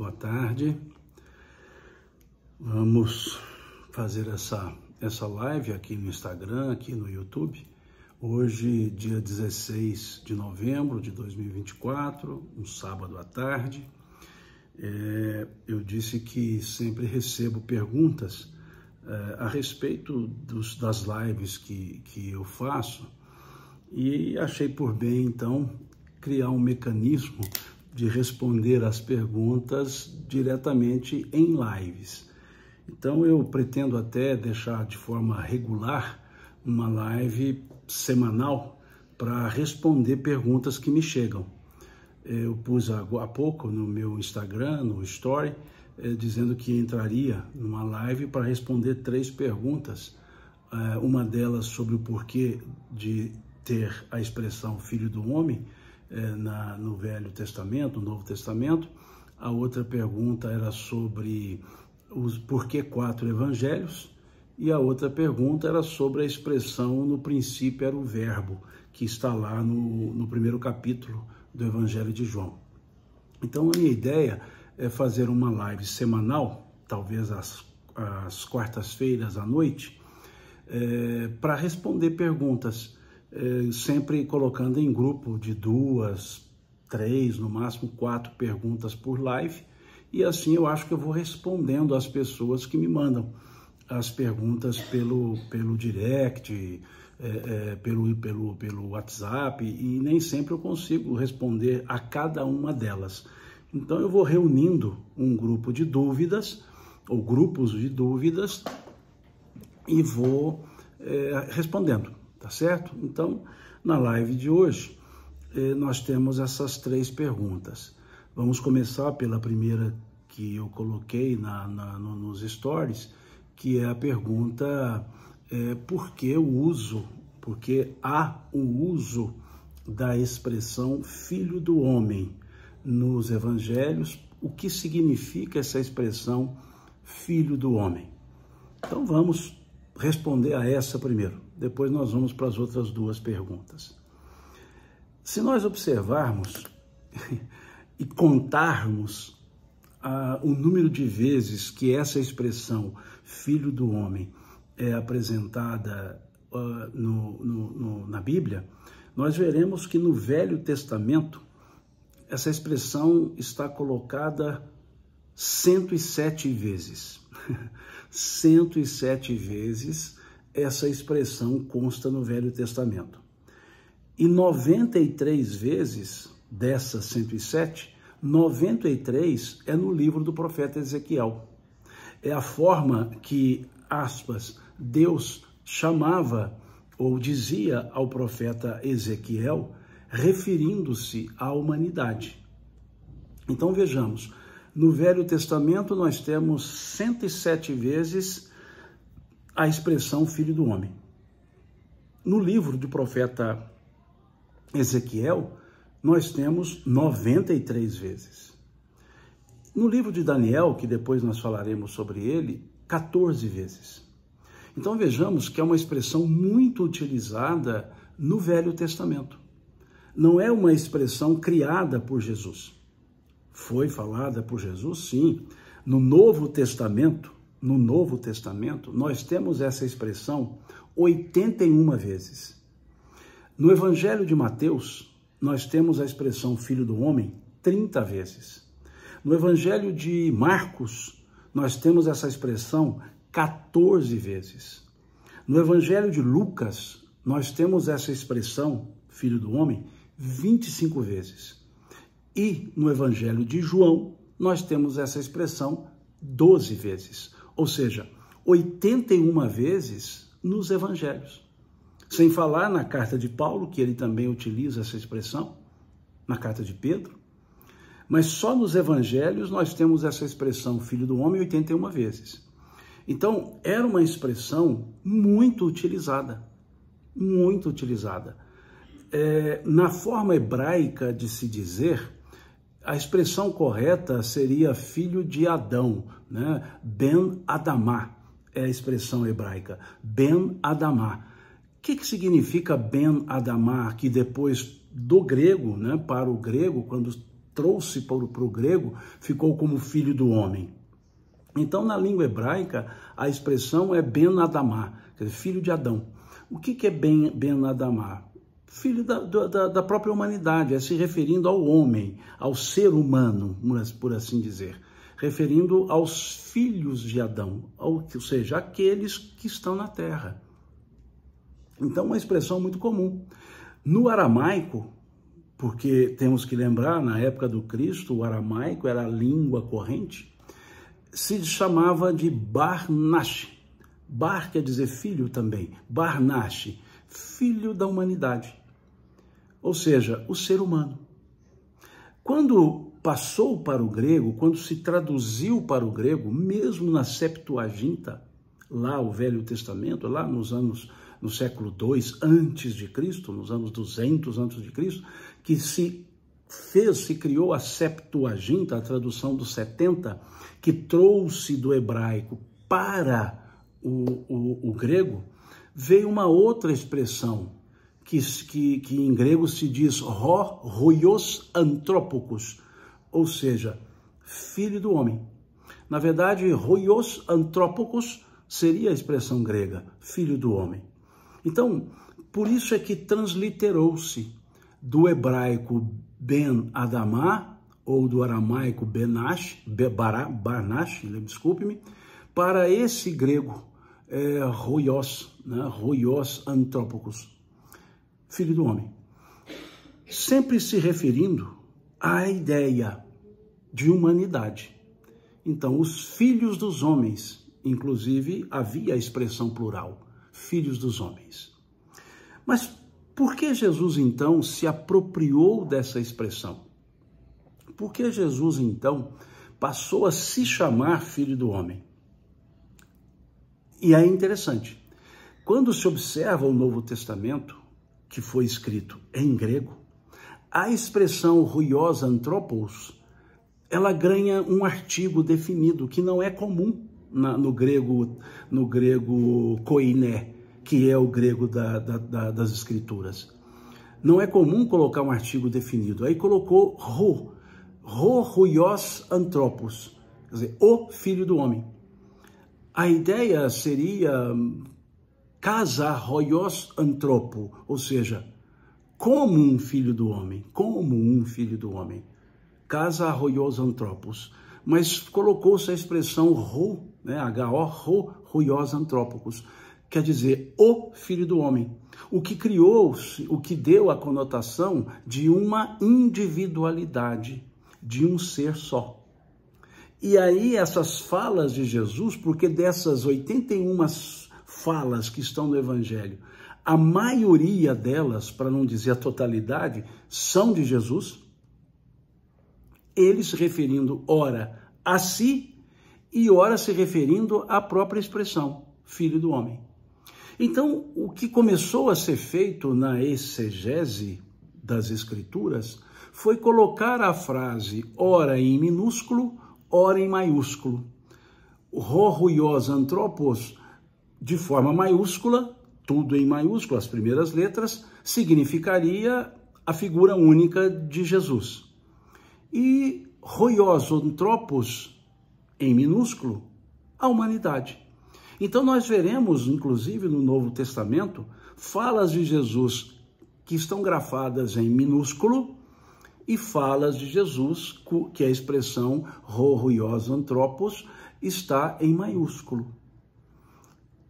Boa tarde. Vamos fazer essa live aqui no Instagram, aqui no YouTube. Hoje, dia 16 de novembro de 2024, um sábado à tarde. Eu disse que sempre recebo perguntas a respeito das lives que eu faço e achei por bem, então, criar um mecanismo de responder as perguntas diretamente em lives. Então, eu pretendo até deixar de forma regular uma live semanal para responder perguntas que me chegam. Eu pus há pouco no meu Instagram, no Story, dizendo que entraria numa live para responder 3 perguntas. Uma delas sobre o porquê de ter a expressão Filho do Homem no Velho Testamento, no Novo Testamento. A outra pergunta era sobre por que 4 evangelhos. E a outra pergunta era sobre a expressão no princípio era o verbo, que está lá no primeiro capítulo do Evangelho de João. Então, a minha ideia é fazer uma live semanal, talvez às quartas-feiras à noite, para responder perguntas, sempre colocando em grupo de 2, 3, no máximo 4 perguntas por live, e assim eu acho que eu vou respondendo às pessoas que me mandam as perguntas pelo direct, pelo WhatsApp, e nem sempre eu consigo responder a cada uma delas. Então eu vou reunindo um grupo de dúvidas, ou grupos de dúvidas, e vou respondendo, tá certo? Então, na live de hoje, nós temos essas 3 perguntas. Vamos começar pela primeira que eu coloquei nos stories, que é a pergunta por que há o uso da expressão Filho do Homem nos evangelhos, o que significa essa expressão Filho do Homem? Então vamos responder a essa primeiro, depois nós vamos para as outras 2 perguntas. Se nós observarmos e contarmos o número de vezes que essa expressão Filho do Homem é apresentada na Bíblia, nós veremos que no Velho Testamento essa expressão está colocada 107 vezes. 107 vezes essa expressão consta no Velho Testamento. E 93 vezes dessas 107, 93 é no livro do profeta Ezequiel. É a forma que, aspas, Deus chamava ou dizia ao profeta Ezequiel, referindo-se à humanidade. Então vejamos, no Velho Testamento nós temos 107 vezes a expressão Filho do Homem. No livro do profeta Ezequiel, nós temos 93 vezes. No livro de Daniel, que depois nós falaremos sobre ele, 14 vezes. Então vejamos que é uma expressão muito utilizada no Velho Testamento. Não é uma expressão criada por Jesus. Foi falada por Jesus, sim. No Novo Testamento, nós temos essa expressão 81 vezes. No Evangelho de Mateus, nós temos a expressão Filho do Homem 30 vezes. No Evangelho de Marcos, nós temos essa expressão 14 vezes. No Evangelho de Lucas, nós temos essa expressão Filho do Homem 25 vezes. E no Evangelho de João, nós temos essa expressão 12 vezes. Ou seja, 81 vezes nos Evangelhos. Sem falar na carta de Paulo, que ele também utiliza essa expressão, na carta de Pedro. Mas só nos Evangelhos nós temos essa expressão Filho do Homem 81 vezes. Então, era uma expressão muito utilizada. Muito utilizada. Na forma hebraica de se dizer, a expressão correta seria filho de Adão, né? Ben Adamá é a expressão hebraica, Ben Adamá. O que significa Ben Adamá, que depois do grego, né, para o grego, quando trouxe para o grego, ficou como filho do homem. Então, na língua hebraica, a expressão é Ben Adamá, quer dizer, filho de Adão. O que é Ben Adamá? Filho da própria humanidade, é se referindo ao homem, ao ser humano, por assim dizer, referindo aos filhos de Adão, ou seja, aqueles que estão na terra. Então, uma expressão muito comum. No aramaico, porque temos que lembrar, na época do Cristo, o aramaico era a língua corrente, se chamava de Barnash. Bar quer dizer filho também, Barnash, filho da humanidade, ou seja, o ser humano. Quando passou para o grego, quando se traduziu para o grego, mesmo na Septuaginta, lá o Velho Testamento, lá no século II antes de Cristo, nos anos 200 antes de Cristo, que se criou a Septuaginta, a tradução dos 70, que trouxe do hebraico para o grego, veio uma outra expressão, que em grego se diz hoios antrópicos, ou seja, filho do homem. Na verdade, hoios antrópicos seria a expressão grega, filho do homem. Então, por isso é que transliterou-se do hebraico Ben Adamá, ou do aramaico Barnash, desculpe-me, para esse grego, hoios, né, hoios antrópicos, filho do homem. Sempre se referindo à ideia de humanidade. Então, os filhos dos homens, inclusive havia a expressão plural, filhos dos homens. Mas por que Jesus, então, se apropriou dessa expressão? Por que Jesus, então, passou a se chamar filho do homem? E é interessante. Quando se observa o Novo Testamento, que foi escrito em grego, a expressão hoios antropos, ela ganha um artigo definido, que não é comum no grego koiné, que é o grego das escrituras. Não é comum colocar um artigo definido. Aí colocou hoios antropos, quer dizer, o filho do homem. A ideia seria casa hoios antropo, ou seja, como um filho do homem, casa hoios antropos. Mas colocou-se a expressão né, hoios antrópicos, quer dizer, o filho do homem. O que deu a conotação de uma individualidade, de um ser só. E aí essas falas de Jesus, porque dessas 81 falas que estão no Evangelho, a maioria delas, para não dizer a totalidade, são de Jesus, ele se referindo ora a si e ora se referindo à própria expressão, filho do homem. Então, o que começou a ser feito na exegese das Escrituras foi colocar a frase ora em minúsculo, ora em maiúsculo. Hoios antropos, de forma maiúscula, tudo em maiúsculo, as primeiras letras, significaria a figura única de Jesus. E hoios antropos, em minúsculo, a humanidade. Então nós veremos, inclusive no Novo Testamento, falas de Jesus que estão grafadas em minúsculo e falas de Jesus, que a expressão hoios antropos está em maiúsculo.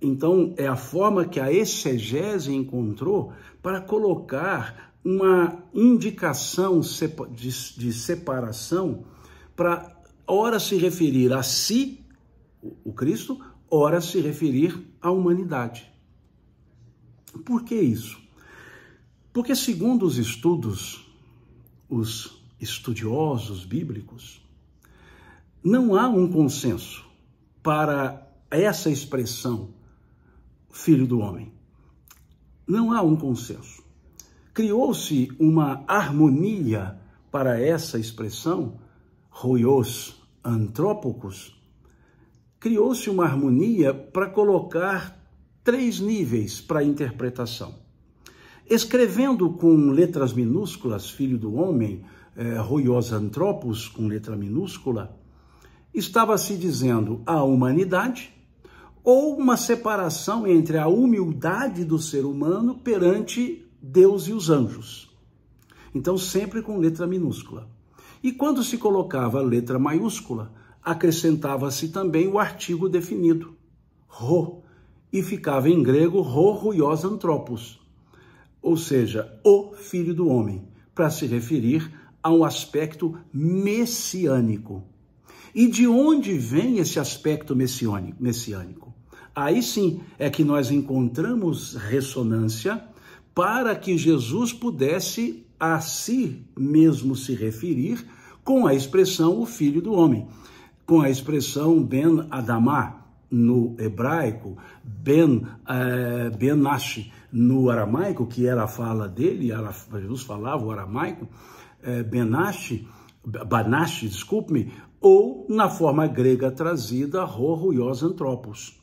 Então é a forma que a exegese encontrou para colocar uma indicação de separação para ora se referir a si, o Cristo, ora se referir à humanidade. Por que isso? Porque segundo os estudiosos bíblicos, não há um consenso para essa expressão, filho do homem. Não há um consenso. Criou-se uma harmonia para essa expressão, hoios antrópicos, criou-se uma harmonia para colocar 3 níveis para a interpretação. Escrevendo com letras minúsculas, filho do homem, Huios Anthropos, com letra minúscula, estava se dizendo a humanidade ou uma separação entre a humildade do ser humano perante Deus e os anjos. Então, sempre com letra minúscula. E quando se colocava a letra maiúscula, acrescentava-se também o artigo definido, ho, e ficava em grego Huios Anthropos, ou seja, o Filho do Homem, para se referir a um aspecto messiânico. E de onde vem esse aspecto messiânico? Aí sim é que nós encontramos ressonância para que Jesus pudesse a si mesmo se referir com a expressão o Filho do Homem, com a expressão Ben Adamá no hebraico, Ben Nashi no aramaico, que era a fala dele, Jesus falava o aramaico, Banashi, desculpe-me, ou na forma grega trazida, Huios Anthropos.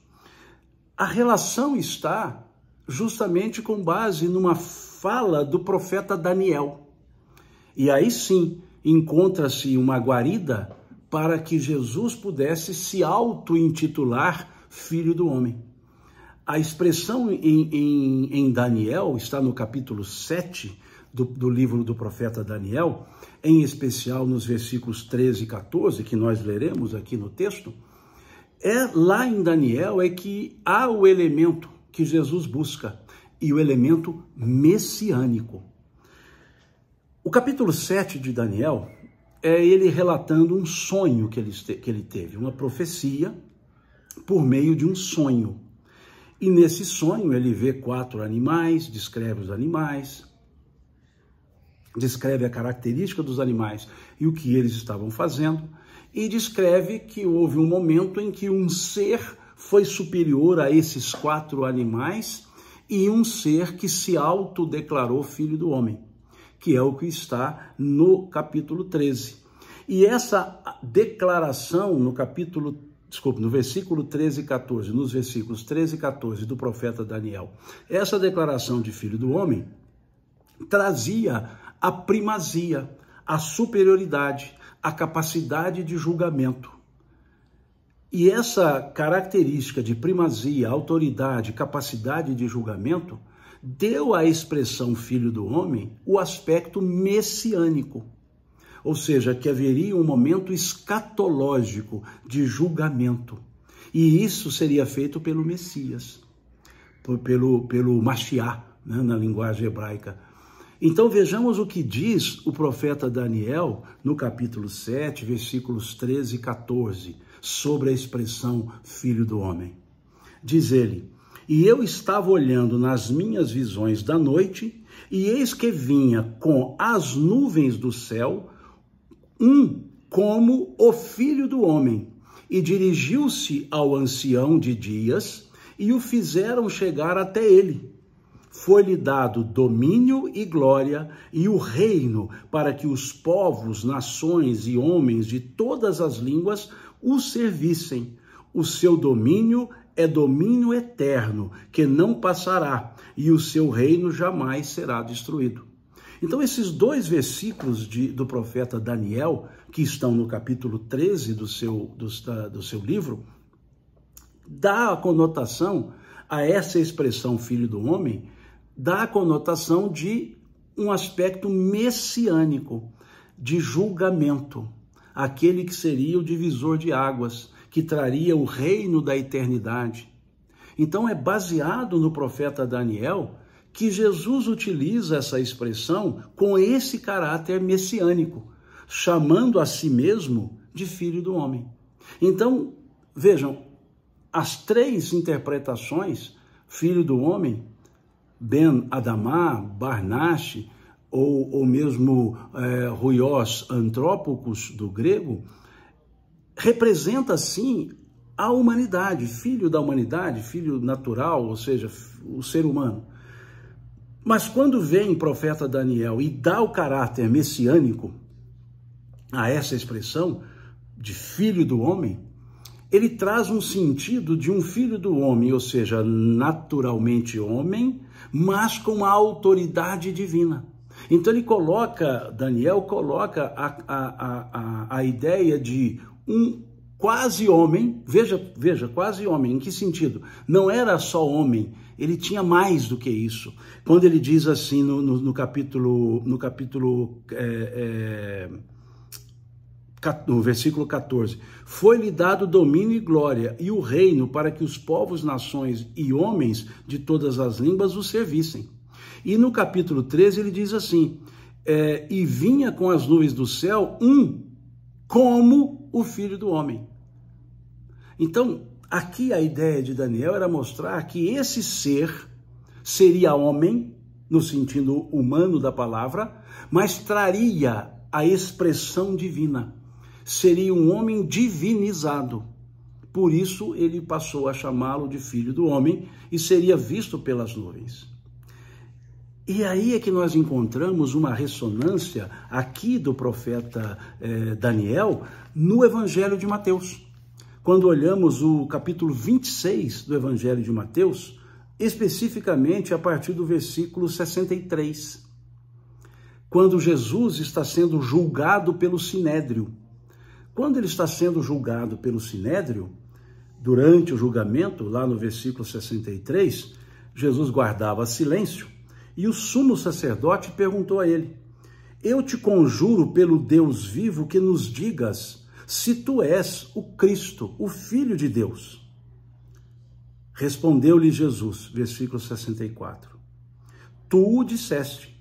A relação está justamente com base numa fala do profeta Daniel. E aí sim, encontra-se uma guarida para que Jesus pudesse se auto-intitular Filho do Homem. A expressão em Daniel está no capítulo 7 do livro do profeta Daniel, em especial nos versículos 13 e 14, que nós leremos aqui no texto. Lá em Daniel é que há o elemento que Jesus busca, e o elemento messiânico. O capítulo 7 de Daniel é ele relatando um sonho que ele teve, uma profecia por meio de um sonho. E nesse sonho ele vê 4 animais, descreve os animais, descreve a característica dos animais e o que eles estavam fazendo, e descreve que houve um momento em que um ser foi superior a esses 4 animais e um ser que se autodeclarou Filho do Homem, que é o que está no capítulo 13. E essa declaração no versículo 13 e 14, nos versículos 13 e 14 do profeta Daniel, essa declaração de Filho do Homem trazia a primazia, a superioridade, a capacidade de julgamento. E essa característica de primazia, autoridade, capacidade de julgamento, deu à expressão Filho do Homem o aspecto messiânico. Ou seja, que haveria um momento escatológico de julgamento. E isso seria feito pelo Messias, pelo Mashiach, né, na linguagem hebraica. Então vejamos o que diz o profeta Daniel no capítulo 7, versículos 13 e 14, sobre a expressão Filho do Homem. Diz ele: e eu estava olhando nas minhas visões da noite, e eis que vinha com as nuvens do céu como o Filho do Homem, e dirigiu-se ao ancião de dias, e o fizeram chegar até ele. Foi-lhe dado domínio e glória e o reino para que os povos, nações e homens de todas as línguas o servissem. O seu domínio é domínio eterno, que não passará, e o seu reino jamais será destruído. Então, esses 2 versículos do profeta Daniel, que estão no capítulo 13 do seu livro, dá a conotação a essa expressão Filho do Homem, dá a conotação de um aspecto messiânico, de julgamento, aquele que seria o divisor de águas, que traria o reino da eternidade. Então é baseado no profeta Daniel que Jesus utiliza essa expressão com esse caráter messiânico, chamando a si mesmo de Filho do Homem. Então, vejam, as 3 interpretações, Filho do Homem, Ben Adamá, Barnashi, ou mesmo Huios Anthropos do grego, representa sim a humanidade, filho da humanidade, filho natural, ou seja, o ser humano. Mas quando vem o profeta Daniel e dá o caráter messiânico a essa expressão de Filho do Homem, ele traz um sentido de um filho do homem, ou seja, naturalmente homem, mas com a autoridade divina. Então Daniel coloca a ideia de um quase homem, veja, quase homem, em que sentido? Não era só homem, ele tinha mais do que isso. Quando ele diz assim no versículo 14, foi-lhe dado domínio e glória e o reino para que os povos, nações e homens de todas as línguas o servissem. E no capítulo 13 ele diz assim, e vinha com as nuvens do céu como o Filho do Homem. Então, aqui a ideia de Daniel era mostrar que esse ser seria homem, no sentido humano da palavra, mas traria a expressão divina. Seria um homem divinizado. Por isso, ele passou a chamá-lo de Filho do Homem e seria visto pelas nuvens. E aí é que nós encontramos uma ressonância aqui do profeta Daniel no Evangelho de Mateus. Quando olhamos o capítulo 26 do Evangelho de Mateus, especificamente a partir do versículo 63, quando Jesus está sendo julgado pelo Sinédrio. Quando ele está sendo julgado pelo Sinédrio, durante o julgamento, lá no versículo 63, Jesus guardava silêncio. E o sumo sacerdote perguntou a ele, eu te conjuro pelo Deus vivo que nos digas se tu és o Cristo, o Filho de Deus. Respondeu-lhe Jesus, versículo 64, tu o disseste.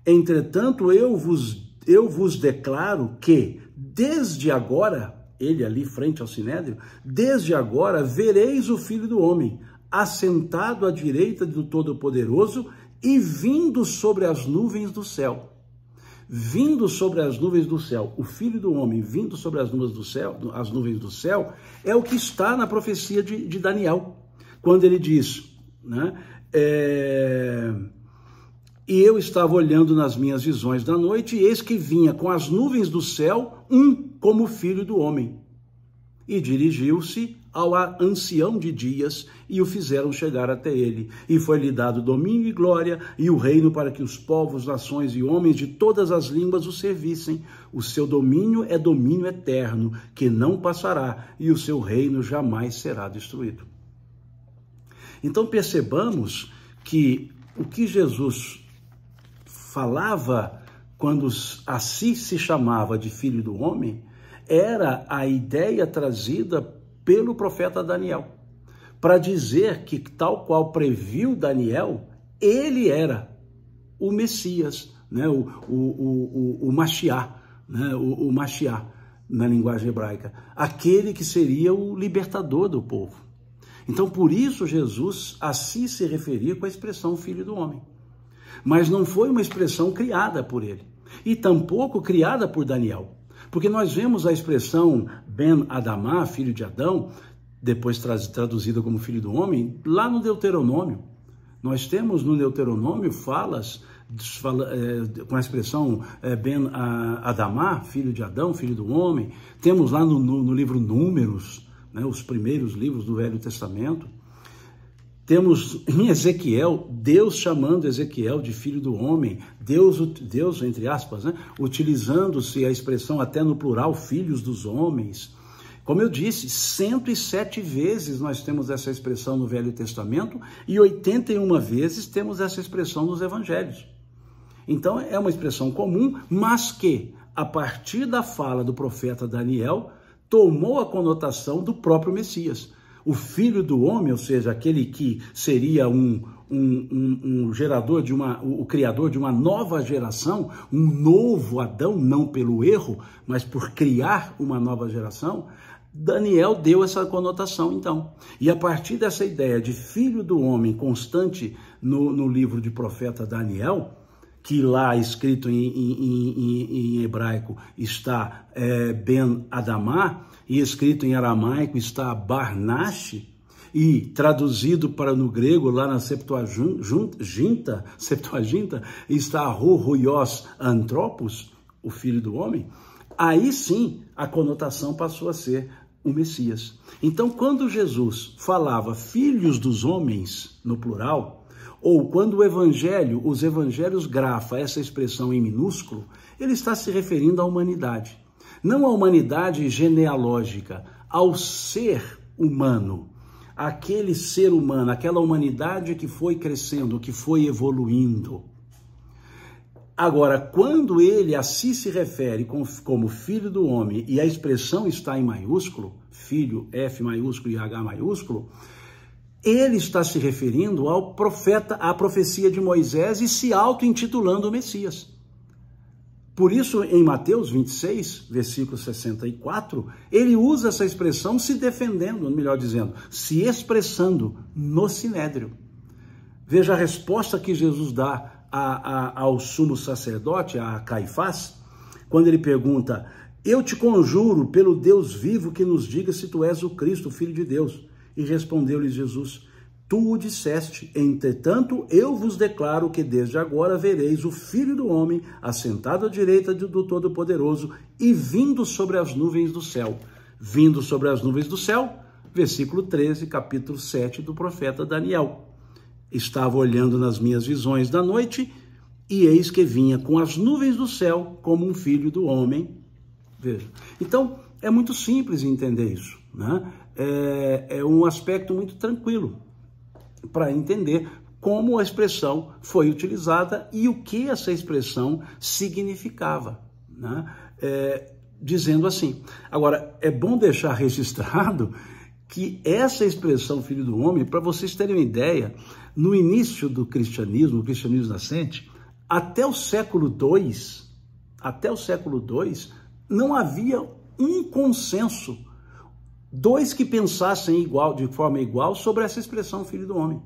Entretanto, eu vos declaro que, desde agora, ele ali frente ao Sinédrio, desde agora vereis o Filho do Homem, assentado à direita do Todo-Poderoso e vindo sobre as nuvens do céu. Vindo sobre as nuvens do céu, o Filho do Homem vindo sobre as nuvens do céu, é o que está na profecia de Daniel, quando ele diz, né, e eu estava olhando nas minhas visões da noite, e eis que vinha com as nuvens do céu, como Filho do Homem. E dirigiu-se ao ancião de dias, e o fizeram chegar até ele. E foi-lhe dado domínio e glória, e o reino para que os povos, nações e homens de todas as línguas o servissem. O seu domínio é domínio eterno, que não passará, e o seu reino jamais será destruído. Então percebamos que o que Jesus falava quando assim se chamava de Filho do Homem, era a ideia trazida pelo profeta Daniel, para dizer que, tal qual previu Daniel, ele era o Messias, né? o Mashiach, né? o Mashiach na linguagem hebraica, aquele que seria o libertador do povo. Então, por isso, Jesus assim se referia com a expressão Filho do Homem. Mas não foi uma expressão criada por ele, e tampouco criada por Daniel. Porque nós vemos a expressão Ben Adamá, filho de Adão, depois traduzida como filho do homem, lá no Deuteronômio. Nós temos no Deuteronômio falas com a expressão Ben Adamá, filho de Adão, filho do homem. Temos lá no livro Números, né, os primeiros livros do Velho Testamento. Temos em Ezequiel, Deus chamando Ezequiel de filho do homem, Deus entre aspas, né, utilizando-se a expressão até no plural, filhos dos homens. Como eu disse, 107 vezes nós temos essa expressão no Velho Testamento e 81 vezes temos essa expressão nos Evangelhos. Então é uma expressão comum, mas que, a partir da fala do profeta Daniel, tomou a conotação do próprio Messias. O Filho do Homem, ou seja, aquele que seria um gerador o criador de uma nova geração, um novo Adão, não pelo erro, mas por criar uma nova geração, Daniel deu essa conotação, então. E a partir dessa ideia de Filho do Homem constante no livro de profeta Daniel, que lá escrito em hebraico está Ben Adamá, e escrito em aramaico está Barnash, e traduzido para no grego, lá na Septuaginta está Ruios Antropos, o Filho do Homem, aí sim a conotação passou a ser o Messias. Então, quando Jesus falava filhos dos homens, no plural, ou quando os evangelhos grafa essa expressão em minúsculo, ele está se referindo à humanidade. Não à humanidade genealógica, ao ser humano, aquele ser humano, aquela humanidade que foi crescendo, que foi evoluindo. Agora, quando ele assim se refere como filho do homem, e a expressão está em maiúsculo, filho, F maiúsculo e H maiúsculo, ele está se referindo ao profeta, à profecia de Moisés e se auto-intitulando o Messias. Por isso, em Mateus 26, versículo 64, ele usa essa expressão se defendendo, melhor dizendo, se expressando no Sinédrio. Veja a resposta que Jesus dá ao sumo sacerdote, a Caifás, quando ele pergunta: eu te conjuro pelo Deus vivo que nos diga se tu és o Cristo, o Filho de Deus. E respondeu-lhe Jesus: tu o disseste, entretanto eu vos declaro que desde agora vereis o Filho do Homem assentado à direita do Todo-Poderoso e vindo sobre as nuvens do céu. Vindo sobre as nuvens do céu, versículo 13, capítulo 7 do profeta Daniel. Estava olhando nas minhas visões da noite, e eis que vinha com as nuvens do céu como um filho do homem. Veja. Então, é muito simples entender isso, né? É um aspecto muito tranquilo para entender como a expressão foi utilizada e o que essa expressão significava, né? Dizendo assim. Agora, é bom deixar registrado que essa expressão filho do homem, para vocês terem uma ideia, no início do cristianismo, o cristianismo nascente, até o século II, não havia um consenso, dois que pensassem de forma igual sobre essa expressão filho do homem.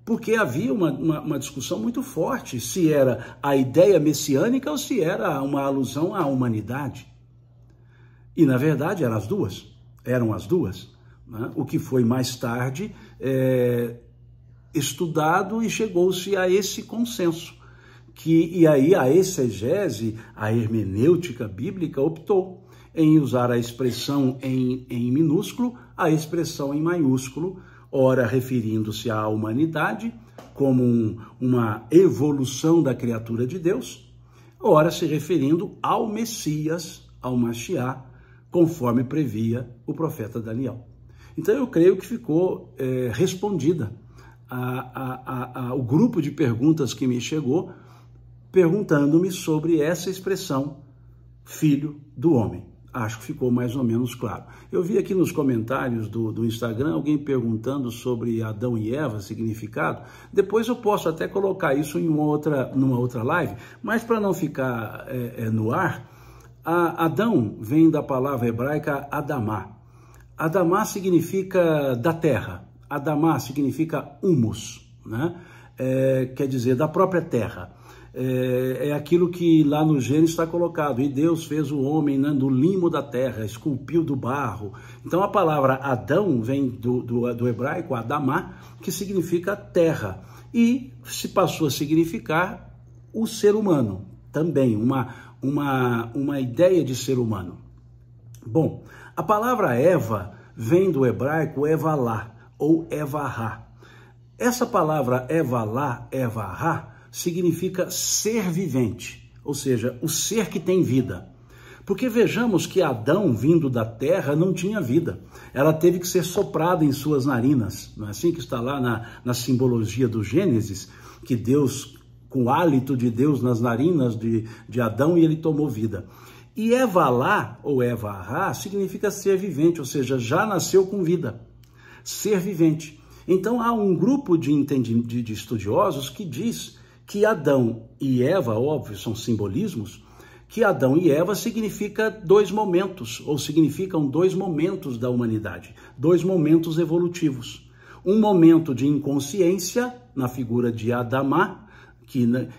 Porque havia uma discussão muito forte se era a ideia messiânica ou se era uma alusão à humanidade. E, na verdade, eram as duas. Né? O que foi mais tarde estudado e chegou-se a esse consenso. E aí a exegese, a hermenêutica bíblica optou em usar a expressão em minúsculo, a expressão em maiúsculo, ora referindo-se à humanidade como uma evolução da criatura de Deus, ora se referindo ao Messias, ao Mashiach, conforme previa o profeta Daniel. Então eu creio que ficou respondida o grupo de perguntas que me chegou, perguntando-me sobre essa expressão, filho do homem. Acho que ficou mais ou menos claro. Eu vi aqui nos comentários do Instagram alguém perguntando sobre Adão e Eva, significado. Depois eu posso até colocar isso em numa outra live, mas para não ficar no ar, Adão vem da palavra hebraica Adamá. Adamá significa da terra. Adamá significa humus, né? Quer dizer, da própria terra. É aquilo que lá no Gênesis está colocado. E Deus fez o homem, né, do limo da terra, esculpiu do barro. Então a palavra Adão vem do hebraico Adamá, que significa terra. E se passou a significar o ser humano também, uma ideia de ser humano. Bom, a palavra Eva vem do hebraico Evalá ou Evará. Essa palavra Evalá, Evará, significa ser vivente, ou seja, o ser que tem vida. Porque vejamos que Adão, vindo da terra, não tinha vida. Ela teve que ser soprada em suas narinas. Não é assim que está lá na simbologia do Gênesis, que Deus, com o hálito de Deus nas narinas de Adão, e ele tomou vida. E Evalá, ou Evará, significa ser vivente, ou seja, já nasceu com vida. Ser vivente. Então há um grupo de estudiosos que diz que Adão e Eva, óbvio, são simbolismos, que Adão e Eva significa dois momentos, ou significam dois momentos da humanidade, dois momentos evolutivos. Um momento de inconsciência, na figura de Adamá,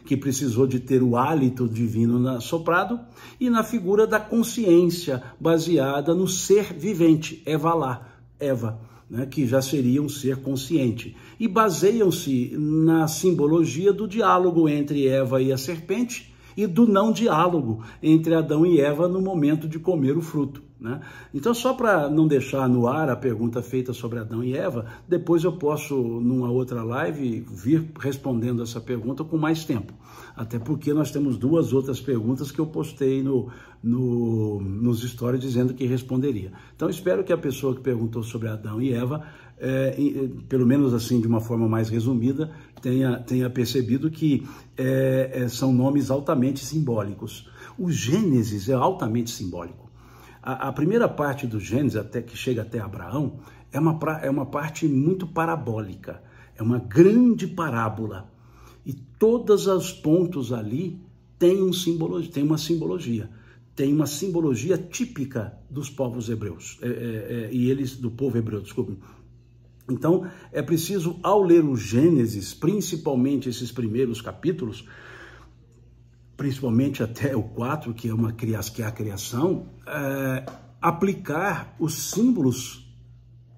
que precisou de ter o hálito divino soprado, e na figura da consciência, baseada no ser vivente, Evalá, Eva, né, que já seria um ser consciente. E baseiam-se na simbologia do diálogo entre Eva e a serpente e do não diálogo entre Adão e Eva no momento de comer o fruto. né? Então, só para não deixar no ar a pergunta feita sobre Adão e Eva, depois eu posso, numa outra live, vir respondendo essa pergunta com mais tempo. Até porque nós temos 2 outras perguntas que eu postei nos stories dizendo que responderia. Então, espero que a pessoa que perguntou sobre Adão e Eva, pelo menos assim, de uma forma mais resumida, tenha percebido que são nomes altamente simbólicos. O Gênesis é altamente simbólico. A primeira parte do Gênesis, até que chega até Abraão, é uma parte muito parabólica, é uma grande parábola. E todos os pontos ali têm uma simbologia típica dos povos hebreus, do povo hebreu, desculpe. Então, é preciso, ao ler o Gênesis, principalmente esses primeiros capítulos, principalmente até o 4, que é a criação, aplicar os símbolos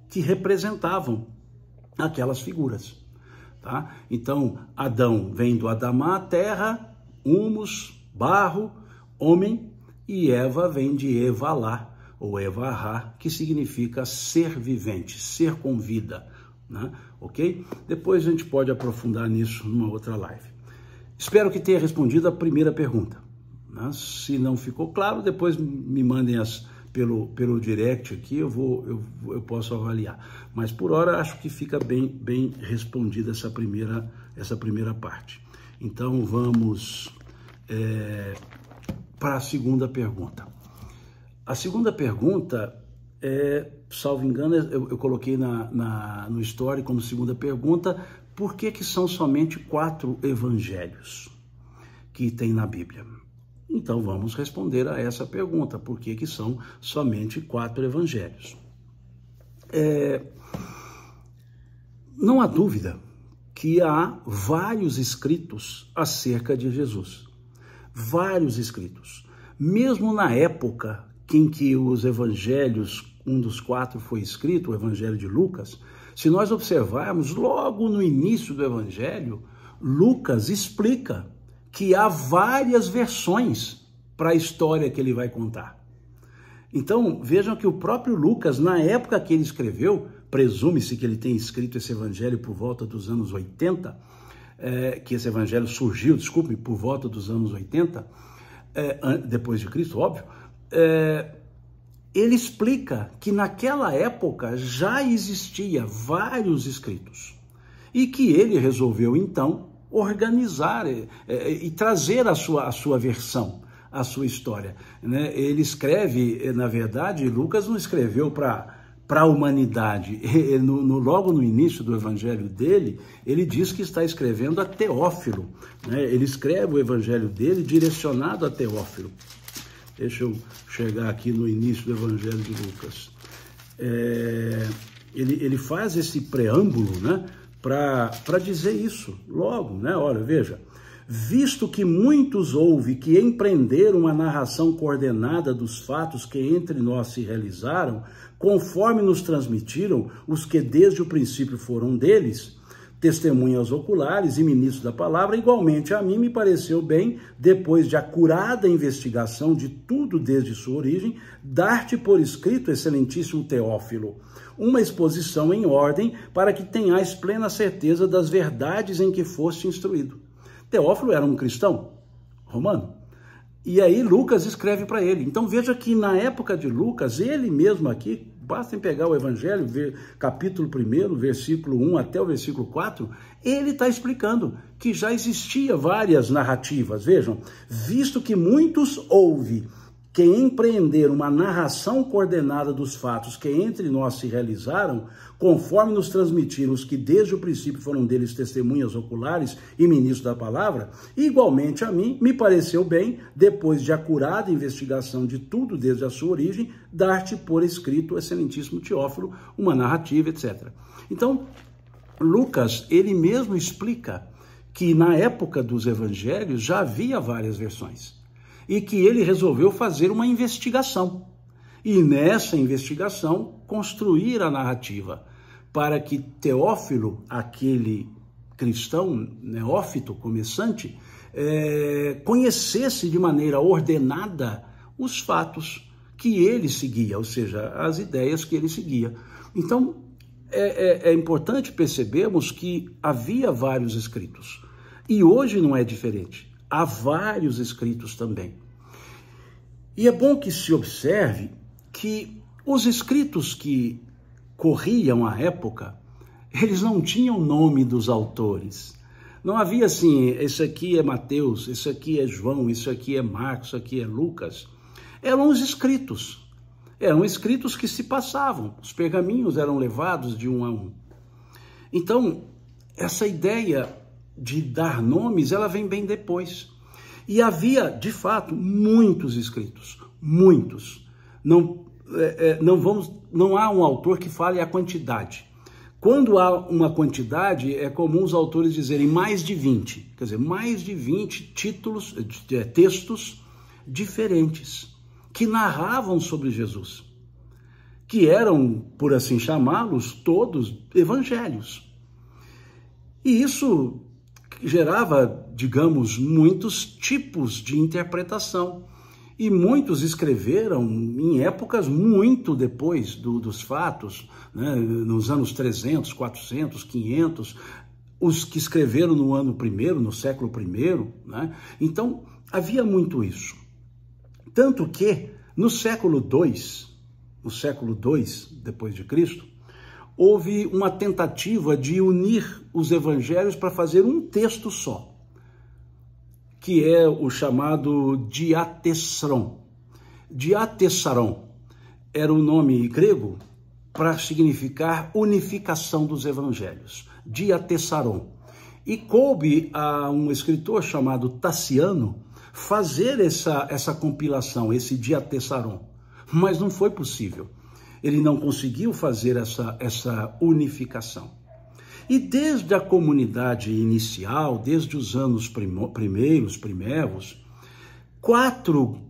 que representavam aquelas figuras. Tá? Então, Adão vem do Adamá, terra, humus, barro, homem, e Eva vem de Evalá, ou Evará, que significa ser vivente, ser com vida, né? Ok? Depois a gente pode aprofundar nisso numa outra live. Espero que tenha respondido a primeira pergunta, né? Se não ficou claro, depois me mandem pelo direct aqui, eu posso avaliar. Mas por hora acho que fica bem respondida essa primeira parte. Então vamos para a segunda pergunta. A segunda pergunta salvo engano, eu coloquei no story como segunda pergunta: por que são somente 4 evangelhos que tem na Bíblia? Então vamos responder a essa pergunta: por que são somente 4 evangelhos? Não há dúvida que há vários escritos acerca de Jesus. Vários escritos. Mesmo na época em que os evangelhos, um dos 4 foi escrito, o evangelho de Lucas, se nós observarmos, logo no início do evangelho, Lucas explica que há várias versões para a história que ele vai contar. Então, vejam que o próprio Lucas, na época que ele escreveu, presume-se que ele tenha escrito esse evangelho por volta dos anos 80, que esse evangelho surgiu, por volta dos anos 80, depois de Cristo, óbvio, ele explica que naquela época já existia vários escritos e que ele resolveu, então, organizar e trazer a sua versão, a sua história, né? Ele escreve, na verdade, Lucas não escreveu para a humanidade. Logo no início do evangelho dele, ele diz que está escrevendo a Teófilo, né? Ele escreve o evangelho dele direcionado a Teófilo. Deixa eu chegar aqui no início do evangelho de Lucas. Ele faz esse preâmbulo, né, para dizer isso logo, né? Olha, veja: visto que muitos houve que empreenderam a narração coordenada dos fatos que entre nós se realizaram, conforme nos transmitiram os que desde o princípio foram deles, testemunhas oculares e ministros da palavra, igualmente a mim me pareceu bem, depois de acurada investigação de tudo desde sua origem, dar-te por escrito, excelentíssimo Teófilo, uma exposição em ordem para que tenhais plena certeza das verdades em que foste instruído. Teófilo era um cristão romano. E aí Lucas escreve para ele. Então veja que na época de Lucas, ele mesmo aqui, basta pegar o Evangelho, ver capítulo 1, versículo 1 até o versículo 4, ele está explicando que já existia várias narrativas. Vejam: visto que muitos houve que empreenderam uma narração coordenada dos fatos que entre nós se realizaram, conforme nos transmitiram os que desde o princípio foram deles testemunhas oculares e ministros da palavra, igualmente a mim me pareceu bem, depois de acurada investigação de tudo desde a sua origem, dar-te por escrito, excelentíssimo Teófilo, uma narrativa, etc. Então, Lucas, ele mesmo explica que na época dos evangelhos já havia várias versões e que ele resolveu fazer uma investigação. E nessa investigação, construir a narrativa para que Teófilo, aquele cristão neófito, começante, conhecesse de maneira ordenada os fatos que ele seguia, ou seja, as ideias que ele seguia. Então, é importante percebermos que havia vários escritos. E hoje não é diferente. Há vários escritos também. E é bom que se observe que os escritos que corriam à época, eles não tinham nome dos autores. Não havia assim, esse aqui é Mateus, esse aqui é João, esse aqui é Marcos, esse aqui é Lucas. Eram os escritos. Eram escritos que se passavam. Os pergaminhos eram levados de um a um. Então, essa ideia de dar nomes, ela vem bem depois. E havia, de fato, muitos escritos. Muitos. Não há um autor que fale a quantidade. Quando há uma quantidade, é comum os autores dizerem mais de 20. Quer dizer, mais de 20 textos diferentes que narravam sobre Jesus, que eram, por assim chamá-los, todos evangelhos. E isso gerava, digamos, muitos tipos de interpretação. E muitos escreveram em épocas muito depois dos fatos, né? Nos anos 300, 400, 500, os que escreveram no ano primeiro, no século I, né? Então, havia muito isso. Tanto que, no século II depois de Cristo, houve uma tentativa de unir os evangelhos para fazer um texto só, que é o chamado diatessaron. Diatessaron era o nome grego para significar unificação dos evangelhos. Diatessaron. E coube a um escritor chamado Taciano fazer essa compilação, esse diatessaron. Mas não foi possível. Ele não conseguiu fazer essa unificação. E desde a comunidade inicial, desde os anos primeiros, 4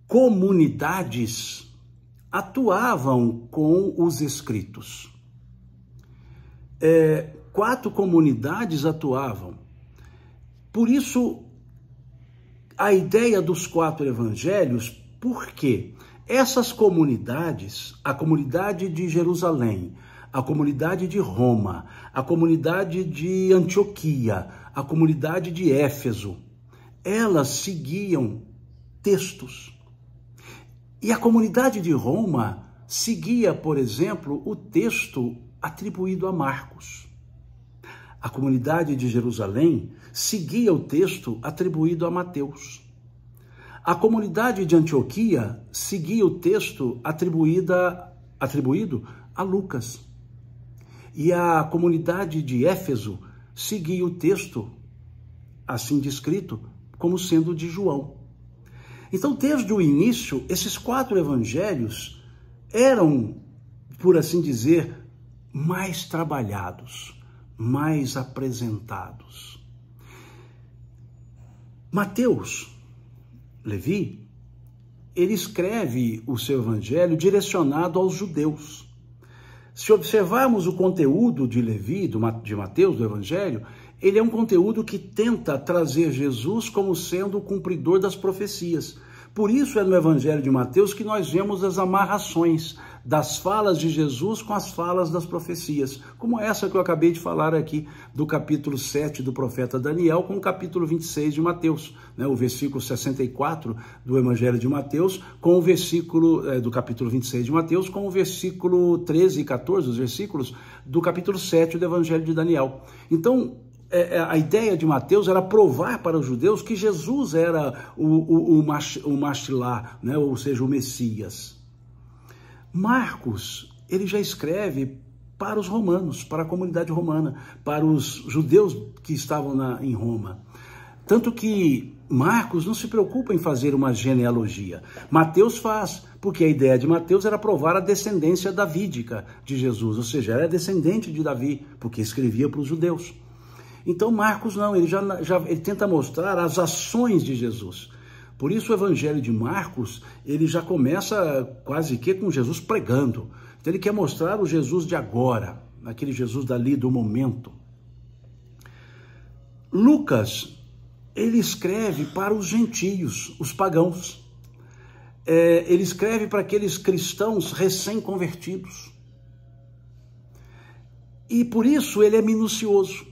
comunidades atuavam com os escritos. 4 comunidades atuavam. Por isso, a ideia dos 4 evangelhos, por quê? Essas comunidades, a comunidade de Jerusalém, a comunidade de Roma, a comunidade de Antioquia, a comunidade de Éfeso, elas seguiam textos. E a comunidade de Roma seguia, por exemplo, o texto atribuído a Marcos. A comunidade de Jerusalém seguia o texto atribuído a Mateus. A comunidade de Antioquia seguia o texto atribuído a Lucas. E a comunidade de Éfeso seguia o texto, assim descrito, como sendo de João. Então, desde o início, esses 4 evangelhos eram, por assim dizer, mais trabalhados, mais apresentados. Mateus, Levi, ele escreve o seu evangelho direcionado aos judeus. Se observarmos o conteúdo de Levi, de Mateus, do evangelho, ele é um conteúdo que tenta trazer Jesus como sendo o cumpridor das profecias. Por isso é no evangelho de Mateus que nós vemos as amarrações das falas de Jesus com as falas das profecias, como essa que eu acabei de falar aqui, do capítulo 7 do profeta Daniel com o capítulo 26 de Mateus, né? O versículo 64 do evangelho de Mateus, com o versículo do capítulo 26 de Mateus, com o versículo 13 e 14, os versículos do capítulo 7 do evangelho de Daniel. Então, a ideia de Mateus era provar para os judeus que Jesus era o Machilá, né? Ou seja, o Messias. Marcos, ele já escreve para os romanos, para a comunidade romana, para os judeus que estavam em Roma. Tanto que Marcos não se preocupa em fazer uma genealogia. Mateus faz, porque a ideia de Mateus era provar a descendência davídica de Jesus, ou seja, era descendente de Davi, porque escrevia para os judeus. Então Marcos não, ele tenta mostrar as ações de Jesus. Por isso o evangelho de Marcos, ele já começa quase que com Jesus pregando. Então ele quer mostrar o Jesus de agora, aquele Jesus dali do momento. Lucas, ele escreve para os gentios, os pagãos. ele escreve para aqueles cristãos recém-convertidos. E por isso ele é minucioso.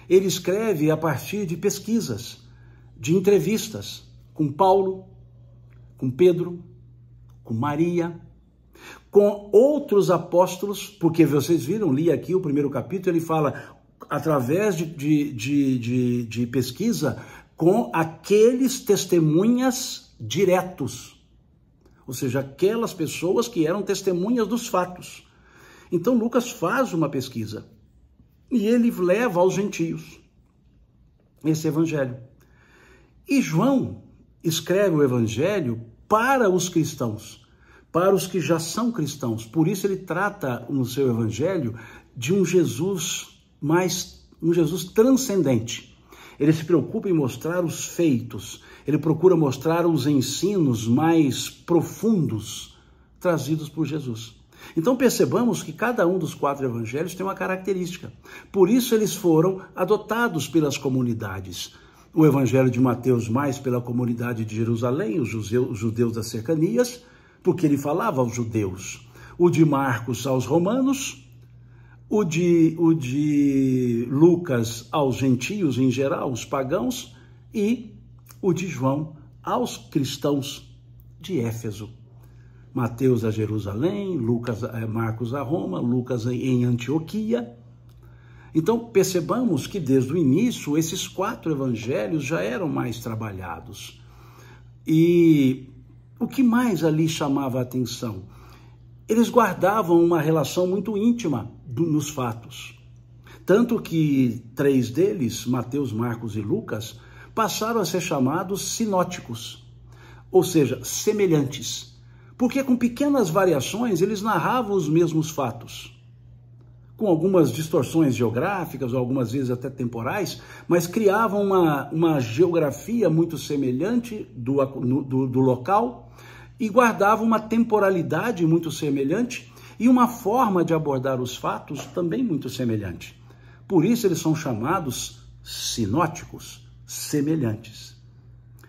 Ele escreve a partir de pesquisas, de entrevistas com Paulo, com Pedro, com Maria, com outros apóstolos, porque vocês viram, li aqui o primeiro capítulo, ele fala através de pesquisa com aqueles testemunhas diretos, ou seja, aquelas pessoas que eram testemunhas dos fatos. Então Lucas faz uma pesquisa e ele leva aos gentios esse evangelho. E João escreve o evangelho para os cristãos, para os que já são cristãos. Por isso ele trata no seu evangelho de um Jesus transcendente. Ele se preocupa em mostrar os feitos, ele procura mostrar os ensinos mais profundos trazidos por Jesus. Então percebamos que cada um dos 4 evangelhos tem uma característica. Por isso eles foram adotados pelas comunidades. O evangelho de Mateus mais pela comunidade de Jerusalém, os judeus das cercanias, porque ele falava aos judeus. O de Marcos aos romanos, o de Lucas aos gentios em geral, os pagãos, e o de João aos cristãos de Éfeso. Mateus a Jerusalém, Marcos a Roma, Lucas em Antioquia. Então percebamos que desde o início esses 4 evangelhos já eram mais trabalhados. E o que mais ali chamava a atenção? Eles guardavam uma relação muito íntima nos fatos. Tanto que 3 deles, Mateus, Marcos e Lucas, passaram a ser chamados sinóticos, ou seja, semelhantes. Porque com pequenas variações eles narravam os mesmos fatos, com algumas distorções geográficas, ou algumas vezes até temporais, mas criavam uma geografia muito semelhante do local e guardavam uma temporalidade muito semelhante e uma forma de abordar os fatos também muito semelhante. Por isso eles são chamados sinóticos, semelhantes.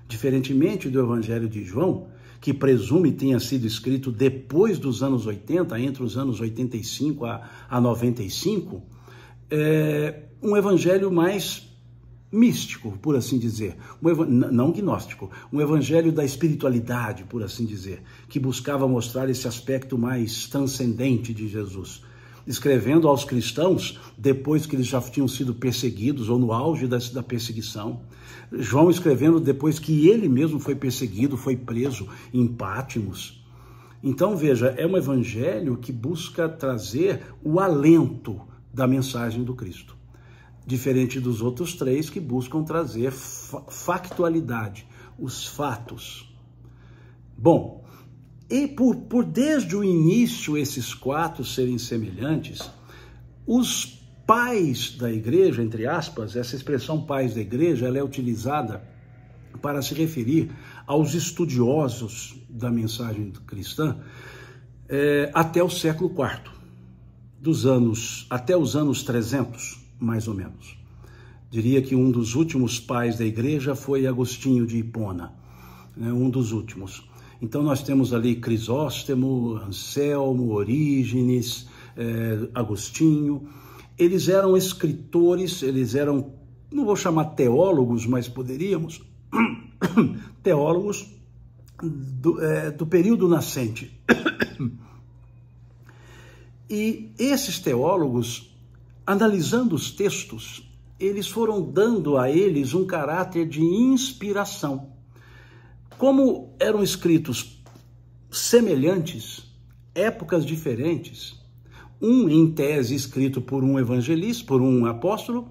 Diferentemente do Evangelho de João, que presume tenha sido escrito depois dos anos 80, entre os anos 85 a 95, é um evangelho mais místico, por assim dizer, não gnóstico, um evangelho da espiritualidade, por assim dizer, que buscava mostrar esse aspecto mais transcendente de Jesus, escrevendo aos cristãos depois que eles já tinham sido perseguidos ou no auge da perseguição. João escrevendo depois que ele mesmo foi perseguido, foi preso em Pátimos. Então veja, é um evangelho que busca trazer o alento da mensagem do Cristo, diferente dos outros 3 que buscam trazer factualidade, os fatos. Bom, e por desde o início esses 4 serem semelhantes, os pais da igreja, entre aspas, essa expressão pais da igreja, ela é utilizada para se referir aos estudiosos da mensagem cristã até o século IV, até os anos 300, mais ou menos. Diria que um dos últimos pais da igreja foi Agostinho de Hipona, um dos últimos. Então nós temos ali Crisóstomo, Anselmo, Orígenes, Agostinho. Eles eram escritores, eles eram, não vou chamar teólogos, mas poderíamos, teólogos do período nascente. E esses teólogos, analisando os textos, eles foram dando a eles um caráter de inspiração. Como eram escritos semelhantes, épocas diferentes, um em tese escrito por um evangelista, por um apóstolo,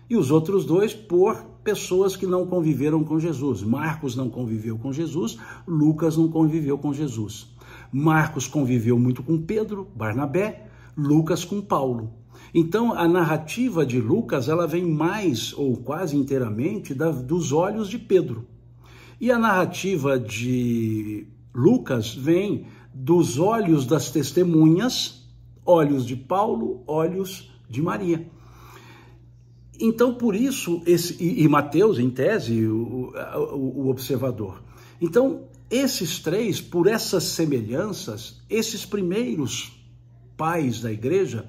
e os outros 2 por pessoas que não conviveram com Jesus. Marcos não conviveu com Jesus, Lucas não conviveu com Jesus. Marcos conviveu muito com Pedro, Barnabé, Lucas com Paulo. Então a narrativa de Lucas ela vem mais ou quase inteiramente dos olhos de Pedro. E a narrativa de Lucas vem dos olhos das testemunhas, olhos de Paulo, olhos de Maria. Então, por isso, e Mateus, em tese, o observador. Então, esses três, por essas semelhanças, esses primeiros pais da igreja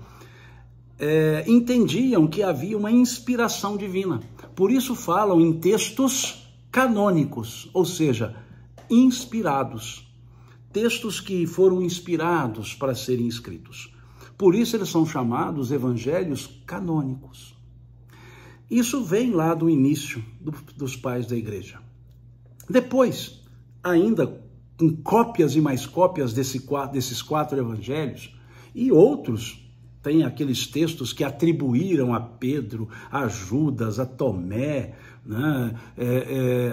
entendiam que havia uma inspiração divina. Por isso falam em textos canônicos, ou seja, inspirados. Textos que foram inspirados para serem escritos. Por isso eles são chamados evangelhos canônicos. Isso vem lá do início dos pais da igreja. Depois, ainda com cópias e mais cópias desses quatro evangelhos, e outros, tem aqueles textos que atribuíram a Pedro, a Judas, a Tomé, né,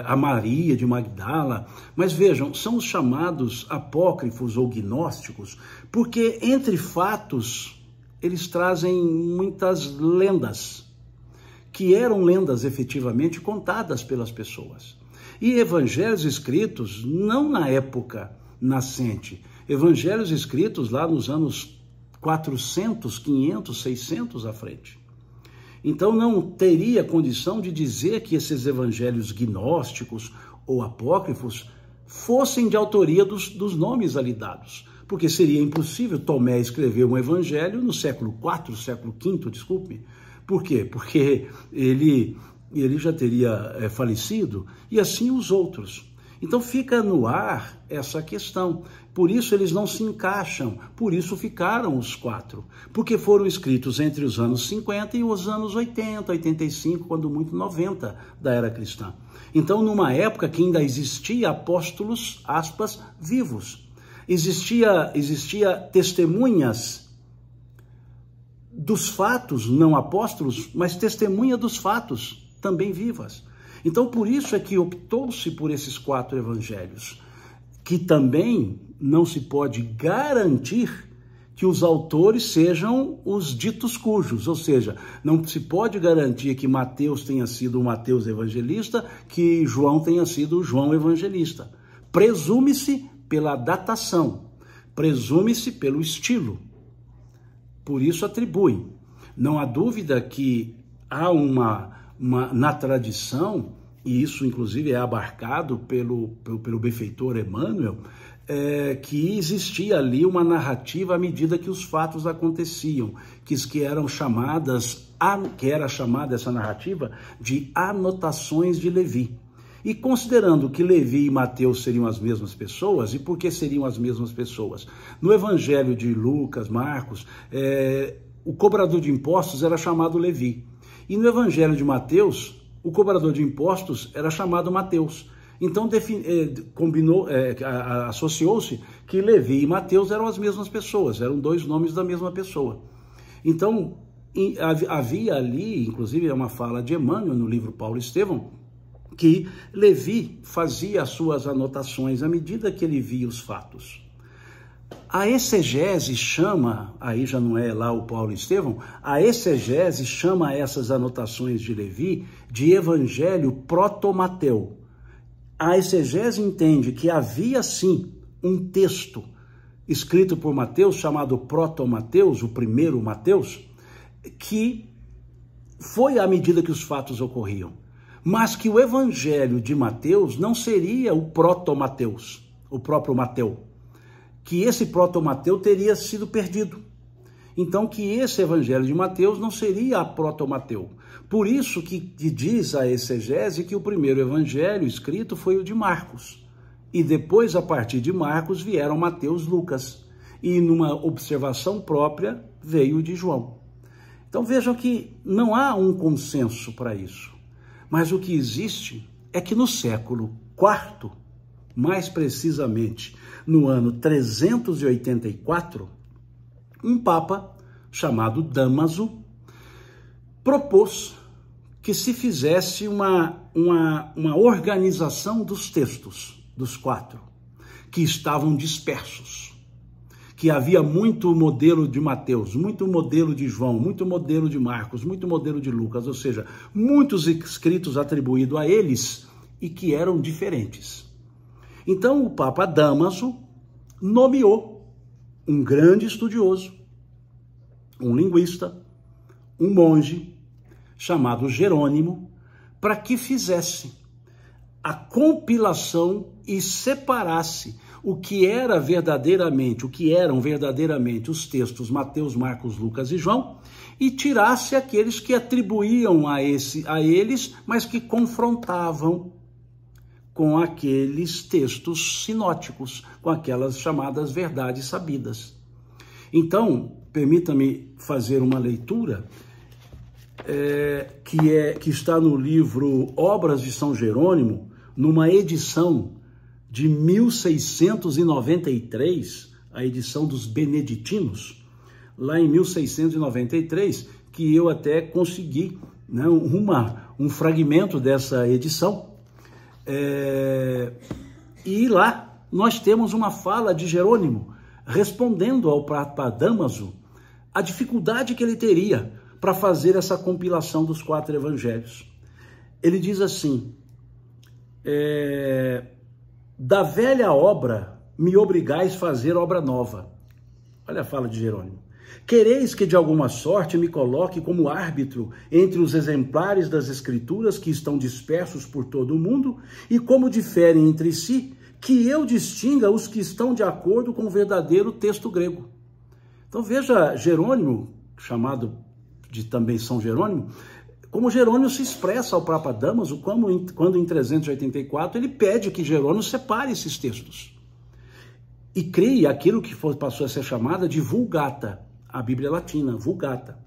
a Maria de Magdala. Mas vejam, são os chamados apócrifos ou gnósticos, porque entre fatos eles trazem muitas lendas, que eram lendas efetivamente contadas pelas pessoas. E evangelhos escritos não na época nascente, evangelhos escritos lá nos anos 400, 500, 600 à frente. Então não teria condição de dizer que esses evangelhos gnósticos ou apócrifos fossem de autoria dos nomes ali dados, porque seria impossível Tomé escrever um evangelho no século IV, século V, desculpe. Por quê? Porque ele já teria falecido, e assim os outros. Então fica no ar essa questão. Por isso eles não se encaixam, por isso ficaram os quatro. Porque foram escritos entre os anos 50 e os anos 80, 85, quando muito 90 da era cristã. Então numa época que ainda existia apóstolos, aspas, vivos. Existia testemunhas dos fatos, não apóstolos, mas testemunha dos fatos, também vivas. Então, por isso é que optou-se por esses quatro evangelhos, que também não se pode garantir que os autores sejam os ditos cujos, ou seja, não se pode garantir que Mateus tenha sido o Mateus evangelista, que João tenha sido o João evangelista. Presume-se pela datação, presume-se pelo estilo. Por isso atribuem. Não há dúvida que há na tradição, e isso inclusive é abarcado pelo benfeitor Emmanuel, que existia ali uma narrativa à medida que os fatos aconteciam, que era chamada essa narrativa de anotações de Levi. E considerando que Levi e Mateus seriam as mesmas pessoas, e por que seriam as mesmas pessoas? No Evangelho de Lucas, Marcos, o cobrador de impostos era chamado Levi. E no Evangelho de Mateus, o cobrador de impostos era chamado Mateus. Então associou-se que Levi e Mateus eram as mesmas pessoas, eram dois nomes da mesma pessoa. Então havia ali, inclusive é uma fala de Emmanuel no livro Paulo Estevão, que Levi fazia as suas anotações à medida que ele via os fatos. A exegese chama, aí já não é lá o Paulo Estevão, a exegese chama essas anotações de Levi de evangelho proto-Mateu. A exegese entende que havia sim um texto escrito por Mateus, chamado proto-Mateus, o primeiro Mateus, que foi à medida que os fatos ocorriam. Mas que o evangelho de Mateus não seria o proto-Mateus, o próprio Mateu. Que esse proto-Mateu teria sido perdido. Então que esse evangelho de Mateus não seria a proto-Mateu. Por isso que diz a exegese que o primeiro evangelho escrito foi o de Marcos. E depois, a partir de Marcos, vieram Mateus, Lucas. E numa observação própria, veio o de João. Então vejam que não há um consenso para isso. Mas o que existe é que no século IV, mais precisamente no ano 384, um papa chamado Dámaso propôs que se fizesse uma organização dos textos dos quatro, que estavam dispersos, que havia muito modelo de Mateus, muito modelo de João, muito modelo de Marcos, muito modelo de Lucas, ou seja, muitos escritos atribuídos a eles e que eram diferentes. Então o Papa Dámaso nomeou um grande estudioso, um linguista, um monge chamado Jerônimo, para que fizesse a compilação e separasse o que eram verdadeiramente os textos Mateus, Marcos, Lucas e João, e tirasse aqueles que atribuíam a eles, mas que confrontavam com aqueles textos sinóticos, com aquelas chamadas verdades sabidas. Então, permita-me fazer uma leitura que está no livro Obras de São Jerônimo, numa edição de 1693, a edição dos Beneditinos, lá em 1693, que eu até consegui, né, um fragmento dessa edição, e lá nós temos uma fala de Jerônimo respondendo ao Papa Dámaso a dificuldade que ele teria para fazer essa compilação dos 4 evangelhos. Ele diz assim: da velha obra me obrigais fazer obra nova. Olha a fala de Jerônimo. Quereis que de alguma sorte me coloque como árbitro entre os exemplares das escrituras que estão dispersos por todo o mundo e como diferem entre si, que eu distinga os que estão de acordo com o verdadeiro texto grego. Então veja Jerônimo, chamado de também São Jerônimo, como Jerônimo se expressa ao Papa Dámaso quando em 384 ele pede que Jerônimo separe esses textos e crie aquilo que passou a ser chamada de Vulgata, a Bíblia Latina, Vulgata.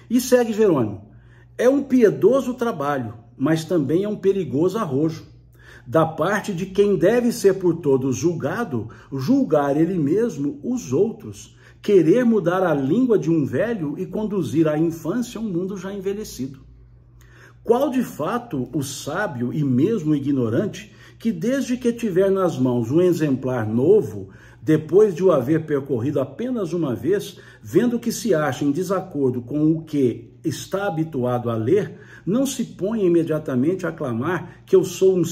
E segue Jerônimo: é um piedoso trabalho, mas também é um perigoso arrojo, da parte de quem deve ser por todos julgado, julgar ele mesmo os outros, querer mudar a língua de um velho e conduzir à infância um mundo já envelhecido. Qual de fato o sábio e mesmo o ignorante que desde que tiver nas mãos um exemplar novo, depois de o haver percorrido apenas uma vez, vendo que se acha em desacordo com o que está habituado a ler, não se põe imediatamente a clamar que eu sou um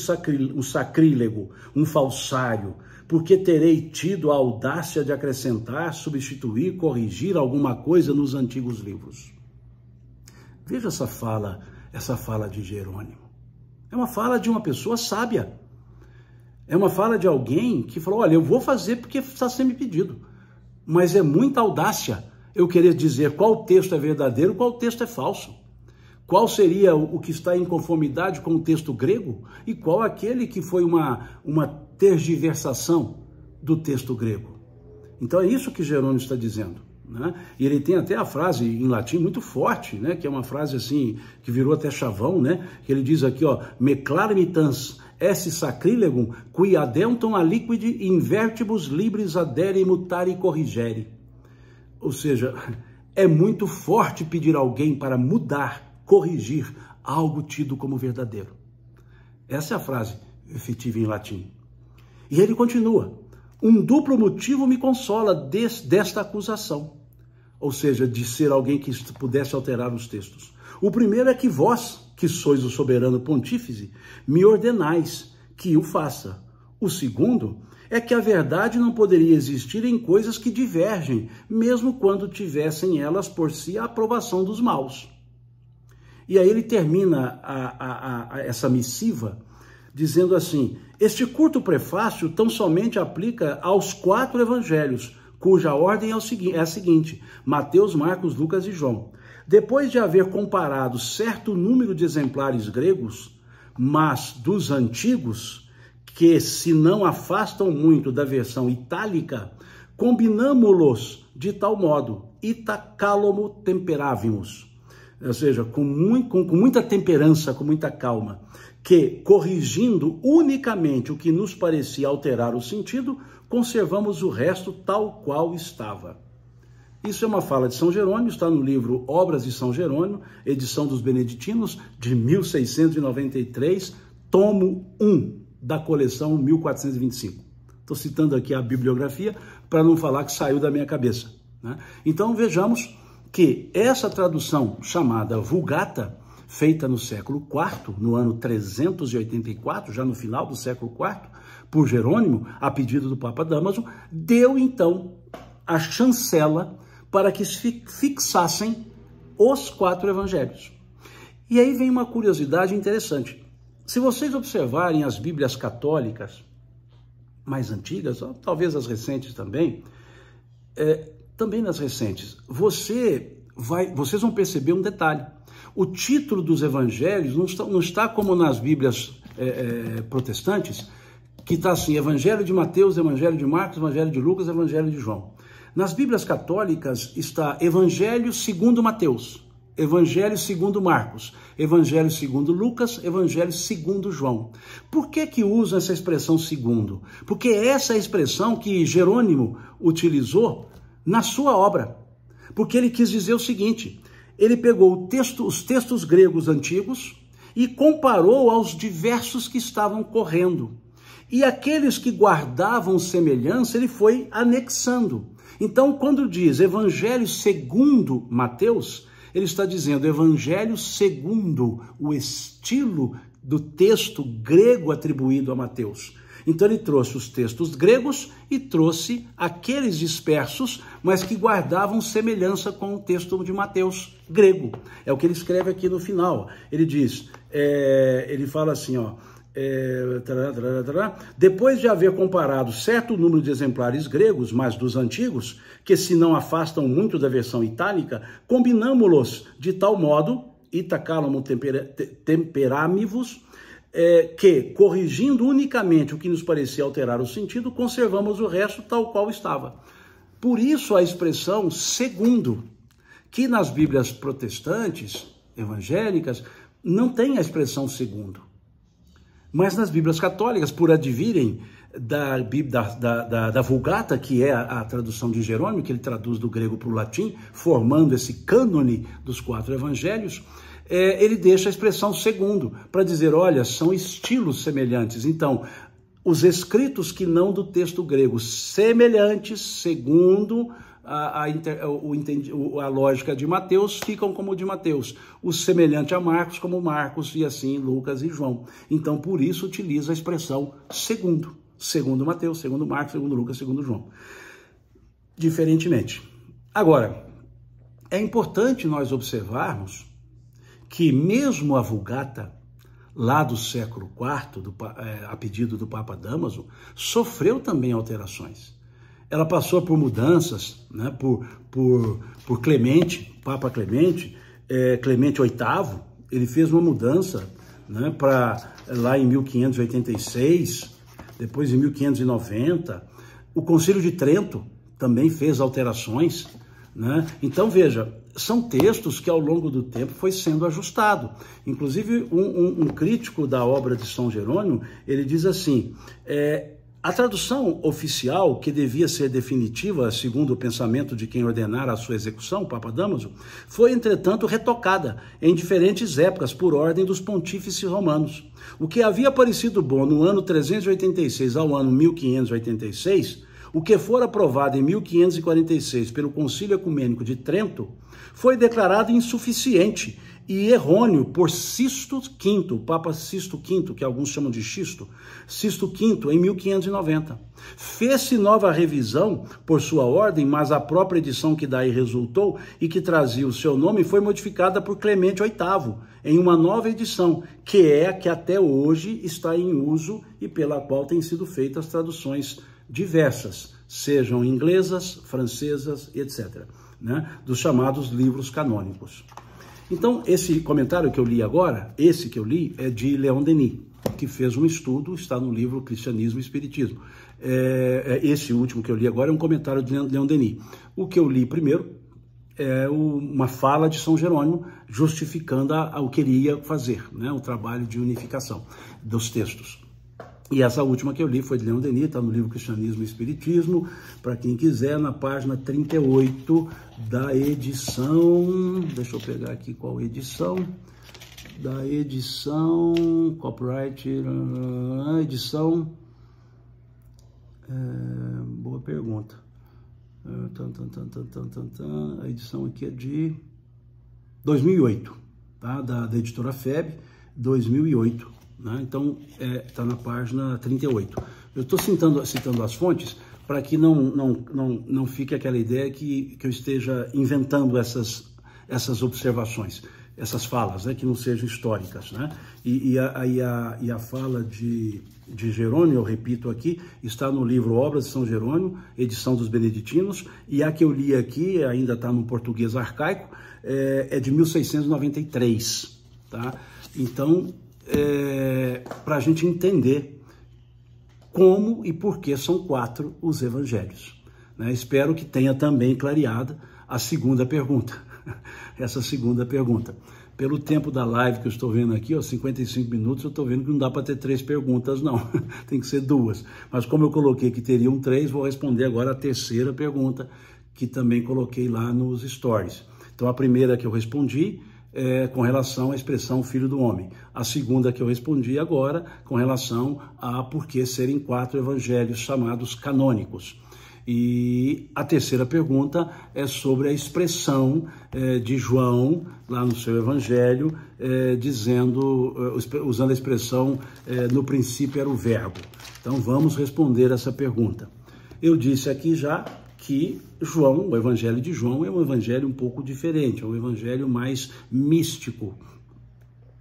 sacrílego, um falsário, porque terei tido a audácia de acrescentar, substituir, corrigir alguma coisa nos antigos livros. Veja essa fala de Jerônimo. É uma fala de uma pessoa sábia. É uma fala de alguém que falou: olha, eu vou fazer porque está sendo me pedido. Mas é muita audácia eu querer dizer qual texto é verdadeiro, qual texto é falso. Qual seria o que está em conformidade com o texto grego e qual aquele que foi uma tergiversação do texto grego. Então é isso que Jerônimo está dizendo, né? E ele tem até a frase em latim muito forte, né? Que é uma frase assim, que virou até chavão, né? Que ele diz aqui, ó: me clarimitans esse sacrilegum, qui adentum aliquid invertibus libris adere mutare corrigere. Ou seja, é muito forte pedir alguém para mudar, corrigir algo tido como verdadeiro. Essa é a frase efetiva em latim. E ele continua: um duplo motivo me consola desta acusação. Ou seja, de ser alguém que pudesse alterar os textos. O primeiro é que vós, que sois o soberano pontífice, me ordenais que o faça. O segundo é que a verdade não poderia existir em coisas que divergem, mesmo quando tivessem elas por si a aprovação dos maus. E aí ele termina essa missiva dizendo assim: este curto prefácio tão somente aplica aos 4 evangelhos, cuja ordem é a seguinte: Mateus, Marcos, Lucas e João. Depois de haver comparado certo número de exemplares gregos, mas dos antigos, que se não afastam muito da versão itálica, combinamo-los de tal modo, itacalomo temperavimus, ou seja, com muita temperança, com muita calma, que, corrigindo unicamente o que nos parecia alterar o sentido, conservamos o resto tal qual estava. Isso é uma fala de São Jerônimo, está no livro Obras de São Jerônimo, edição dos Beneditinos, de 1693, tomo 1 da coleção 1425. Estou citando aqui a bibliografia para não falar que saiu da minha cabeça, né? Então vejamos que essa tradução chamada Vulgata, feita no século IV, no ano 384, já no final do século IV, por Jerônimo, a pedido do Papa Dámaso, deu então a chancela para que se fixassem os 4 evangelhos. E aí vem uma curiosidade interessante. Se vocês observarem as Bíblias católicas mais antigas, ou talvez as recentes também, também nas recentes, vocês vão perceber um detalhe. O título dos evangelhos não está como nas Bíblias protestantes, que está assim, Evangelho de Mateus, Evangelho de Marcos, Evangelho de Lucas, Evangelho de João. Nas Bíblias católicas está Evangelho segundo Mateus, Evangelho segundo Marcos, Evangelho segundo Lucas, Evangelho segundo João. Por que usam essa expressão segundo? Porque essa é a expressão que Jerônimo utilizou na sua obra. Porque ele quis dizer o seguinte, ele pegou os textos gregos antigos e comparou aos diversos que estavam correndo. E aqueles que guardavam semelhança, ele foi anexando. Então, quando diz Evangelho segundo Mateus, ele está dizendo Evangelho segundo o estilo do texto grego atribuído a Mateus. Então, ele trouxe os textos gregos e trouxe aqueles dispersos, mas que guardavam semelhança com o texto de Mateus grego. É o que ele escreve aqui no final. Ele diz, ele fala assim, ó, depois de haver comparado certo número de exemplares gregos, mas dos antigos, que se não afastam muito da versão itálica, combinamo-los de tal modo, itacalamo temperamivos, que, corrigindo unicamente o que nos parecia alterar o sentido, conservamos o resto tal qual estava. Por isso a expressão segundo, que nas Bíblias protestantes, evangélicas, não tem a expressão segundo. Mas nas Bíblias católicas, por advirem da Vulgata, que é a tradução de Jerônimo, que ele traduz do grego para o latim, formando esse cânone dos 4 evangelhos, ele deixa a expressão segundo, para dizer, olha, são estilos semelhantes. Então, os escritos que não do texto grego, semelhantes, segundo a lógica de Mateus, ficam como de Mateus. O semelhante a Marcos, como Marcos, e assim Lucas e João. Então, por isso, utiliza a expressão segundo. Segundo Mateus, segundo Marcos, segundo Lucas, segundo João. Diferentemente. Agora, é importante nós observarmos que mesmo a Vulgata, lá do século IV, a pedido do Papa Dámaso, sofreu também alterações. Ela passou por mudanças, né, por Clemente, Papa Clemente, Clemente VIII, ele fez uma mudança, né, para lá em 1586, depois em 1590, o Concílio de Trento também fez alterações, né? Então veja, são textos que ao longo do tempo foi sendo ajustado. Inclusive um crítico da obra de São Jerônimo, ele diz assim, a tradução oficial, que devia ser definitiva, segundo o pensamento de quem ordenara a sua execução, o Papa Dámaso, foi, entretanto, retocada em diferentes épocas por ordem dos pontífices romanos. O que havia parecido bom no ano 386 ao ano 1586, o que for aprovado em 1546 pelo Concílio Ecumênico de Trento, foi declarado insuficiente e errôneo por Sisto V, o Papa Sisto V, que alguns chamam de Xisto, Sisto V, em 1590. Fez-se nova revisão por sua ordem, mas a própria edição que daí resultou e que trazia o seu nome foi modificada por Clemente VIII, em uma nova edição, que é a que até hoje está em uso e pela qual têm sido feitas traduções diversas, sejam inglesas, francesas, etc., né, dos chamados livros canônicos. Então, esse comentário que eu li agora, esse que eu li, é de Leon Denis, que fez um estudo, está no livro Cristianismo e Espiritismo. Esse último que eu li agora é um comentário de Leon Denis. O que eu li primeiro é uma fala de São Jerônimo, justificando o que ele ia fazer, né, o trabalho de unificação dos textos. E essa última que eu li foi de Leon Denis, está no livro Cristianismo e Espiritismo, para quem quiser, na página 38 da edição, deixa eu pegar aqui qual edição, da edição, copyright, edição, boa pergunta, a edição aqui é de 2008, tá? da editora FEB, 2008. Né? Então, está na página 38. Eu estou citando as fontes para que não fique aquela ideia que eu esteja inventando essas observações. essas falas, né, que não sejam históricas, né? E a fala de Jerônimo, eu repito aqui, está no livro Obras de São Jerônimo, edição dos Beneditinos, e a que eu li aqui, ainda está no português arcaico, é de 1693, tá? Então, para a gente entender como e por que são 4 os evangelhos, né? Espero que tenha também clareado a segunda pergunta, essa segunda pergunta. Pelo tempo da live que eu estou vendo aqui, ó, 55 minutos, eu estou vendo que não dá para ter 3 perguntas, não. Tem que ser 2. Mas como eu coloquei que teriam 3, vou responder agora a terceira pergunta, que também coloquei lá nos stories. Então, a primeira que eu respondi é com relação à expressão Filho do Homem. A segunda que eu respondi agora, com relação a por que serem 4 evangelhos chamados canônicos. E a terceira pergunta é sobre a expressão de João, lá no seu evangelho, usando a expressão no princípio era o verbo. Então vamos responder essa pergunta. Eu disse aqui já que João, o evangelho de João, é um evangelho um pouco diferente, é um evangelho mais místico.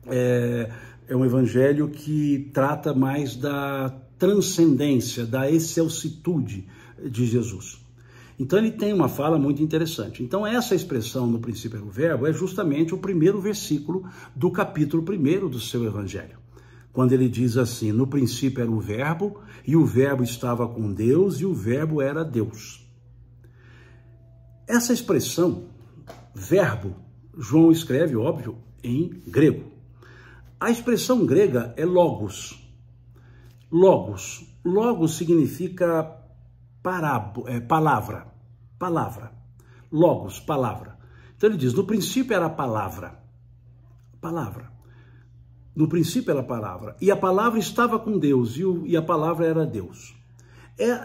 É um evangelho que trata mais da transcendência, da excelsitude de Jesus. Então ele tem uma fala muito interessante. Então essa expressão no princípio era o verbo é justamente o primeiro versículo do capítulo 1 do seu evangelho. Quando ele diz assim, no princípio era o verbo, e o verbo estava com Deus, e o verbo era Deus. Essa expressão, verbo, João escreve, óbvio, em grego. A expressão grega é logos. Logos. Logos significa palavra. Palavra. Logos, palavra. Então ele diz, no princípio era a palavra. Palavra. No princípio era a palavra. E a palavra estava com Deus, e a palavra era Deus.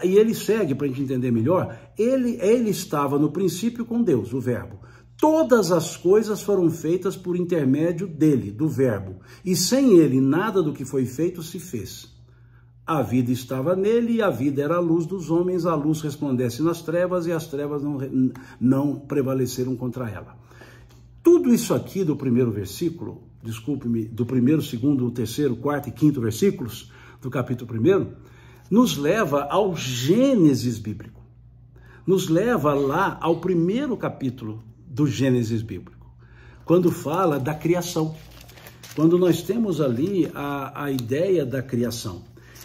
E ele segue, para a gente entender melhor, ele estava no princípio com Deus, o verbo. Todas as coisas foram feitas por intermédio dele, do verbo. E sem ele, nada do que foi feito se fez. A vida estava nele e a vida era a luz dos homens. A luz resplandece nas trevas e as trevas não prevaleceram contra ela. Tudo isso aqui do primeiro versículo, desculpe-me, do primeiro, segundo, terceiro, quarto e quinto versículos do capítulo 1, nos leva ao Gênesis bíblico. Nos leva lá ao primeiro capítulo do Gênesis bíblico, quando fala da criação. Quando nós temos ali a ideia da criação.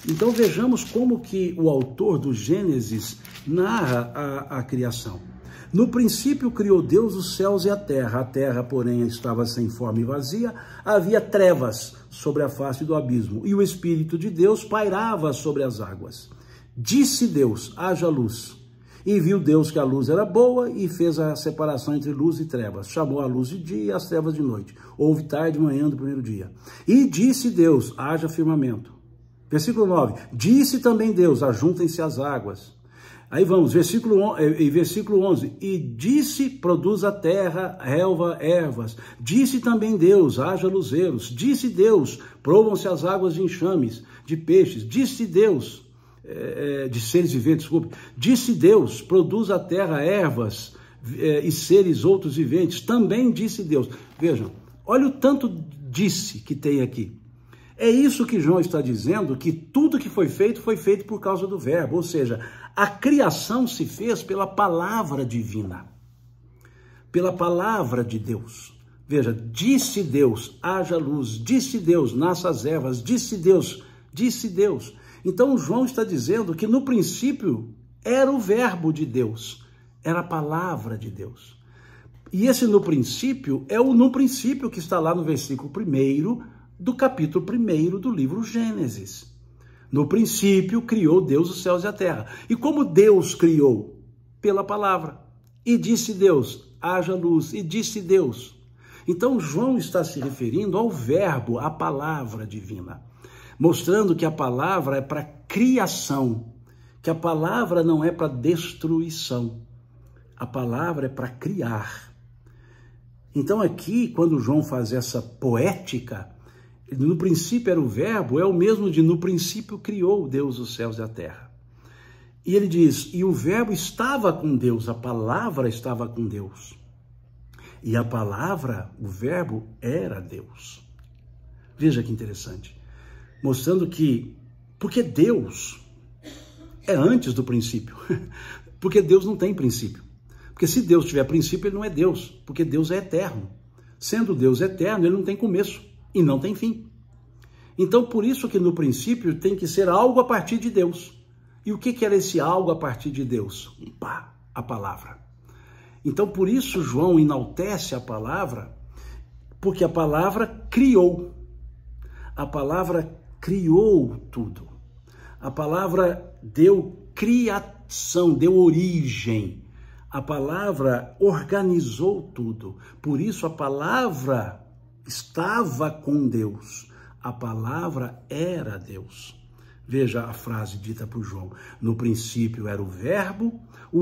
Então vejamos como que o autor do Gênesis narra a criação. No princípio criou Deus os céus e a terra, porém estava sem forma e vazia, havia trevas sobre a face do abismo, e o Espírito de Deus pairava sobre as águas. Disse Deus, haja luz, e viu Deus que a luz era boa, e fez a separação entre luz e trevas. Chamou a luz de dia e as trevas de noite. Houve tarde e manhã do primeiro dia. E disse Deus, haja firmamento. Versículo 9, disse também Deus, ajuntem-se as águas. Aí vamos, versículo 11, e disse, produz a terra, relva, ervas. Disse também Deus, haja luzeiros. Disse Deus, provam-se as águas de enxames, de peixes. Disse Deus, de seres viventes, desculpe. Disse Deus, produz a terra, ervas e seres outros viventes. Também disse Deus. Vejam, olha o tanto disse que tem aqui. É isso que João está dizendo, que tudo que foi feito por causa do verbo, ou seja, a criação se fez pela palavra divina, pela palavra de Deus. Veja, disse Deus, haja luz, disse Deus, nasça as ervas, disse Deus. Então João está dizendo que no princípio era o verbo de Deus, era a palavra de Deus. E esse no princípio é o no princípio que está lá no versículo 1 do capítulo 1 do livro Gênesis. No princípio criou Deus os céus e a terra. E como Deus criou? Pela palavra. E disse Deus, haja luz. E disse Deus. Então João está se referindo ao verbo, à palavra divina, mostrando que a palavra é para criação, que a palavra não é para destruição. A palavra é para criar. Então aqui, quando João faz essa poética, no princípio era o verbo, é o mesmo de no princípio criou Deus os céus e a terra. E ele diz, e o verbo estava com Deus, a palavra estava com Deus. E a palavra, o verbo, era Deus. Veja que interessante. Mostrando que, porque Deus é antes do princípio. Porque Deus não tem princípio. Porque se Deus tiver princípio, ele não é Deus. Porque Deus é eterno. Sendo Deus eterno, ele não tem começo e não tem fim. Então, por isso que no princípio tem que ser algo a partir de Deus. E o que era esse algo a partir de Deus? A palavra. Então, por isso João enaltece a palavra, porque a palavra criou. A palavra criou tudo. A palavra deu criação, deu origem. A palavra organizou tudo. Por isso a palavra estava com Deus. A palavra era Deus. Veja a frase dita por João. No princípio era o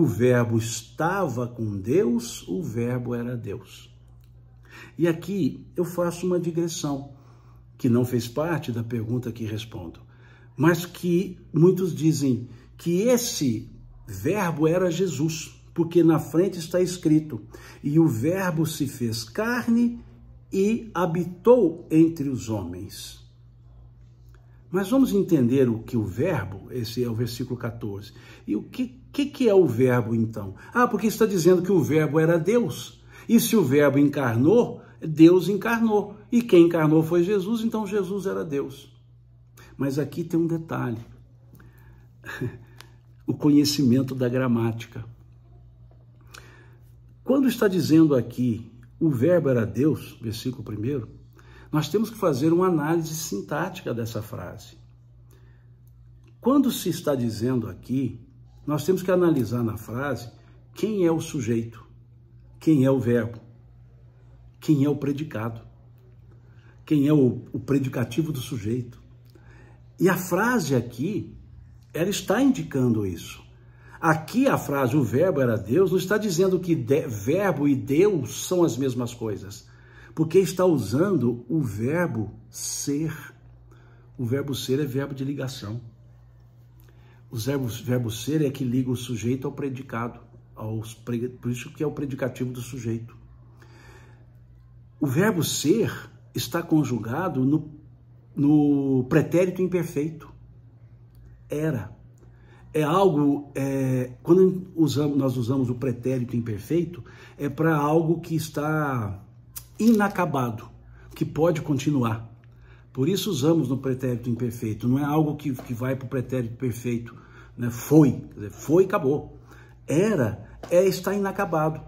verbo estava com Deus, o verbo era Deus. E aqui eu faço uma digressão, que não fez parte da pergunta que respondo, mas que muitos dizem que esse verbo era Jesus, porque na frente está escrito, e o verbo se fez carne e habitou entre os homens. Mas vamos entender o que o verbo, esse é o versículo 14. E o que é o verbo então? Porque está dizendo que o verbo era Deus. E se o verbo encarnou, Deus encarnou. E quem encarnou foi Jesus, então Jesus era Deus. Mas aqui tem um detalhe. O conhecimento da gramática. Quando está dizendo aqui, o verbo era Deus, versículo 1, nós temos que fazer uma análise sintática dessa frase. Quando se está dizendo aqui, nós temos que analisar na frase quem é o sujeito, quem é o verbo, quem é o predicado, quem é o predicativo do sujeito. E a frase aqui, ela está indicando isso. Aqui a frase, o verbo era Deus, não está dizendo que verbo e Deus são as mesmas coisas, porque está usando o verbo ser. O verbo ser é verbo de ligação. O verbo ser é que liga o sujeito ao predicado, por isso que é o predicativo do sujeito. O verbo ser está conjugado no pretérito imperfeito. Era. É algo, quando nós usamos o pretérito imperfeito, é para algo que está inacabado, que pode continuar. Por isso usamos no pretérito imperfeito, não é algo que vai para o pretérito perfeito, né? Foi, quer dizer, foi e acabou. Era, está inacabado.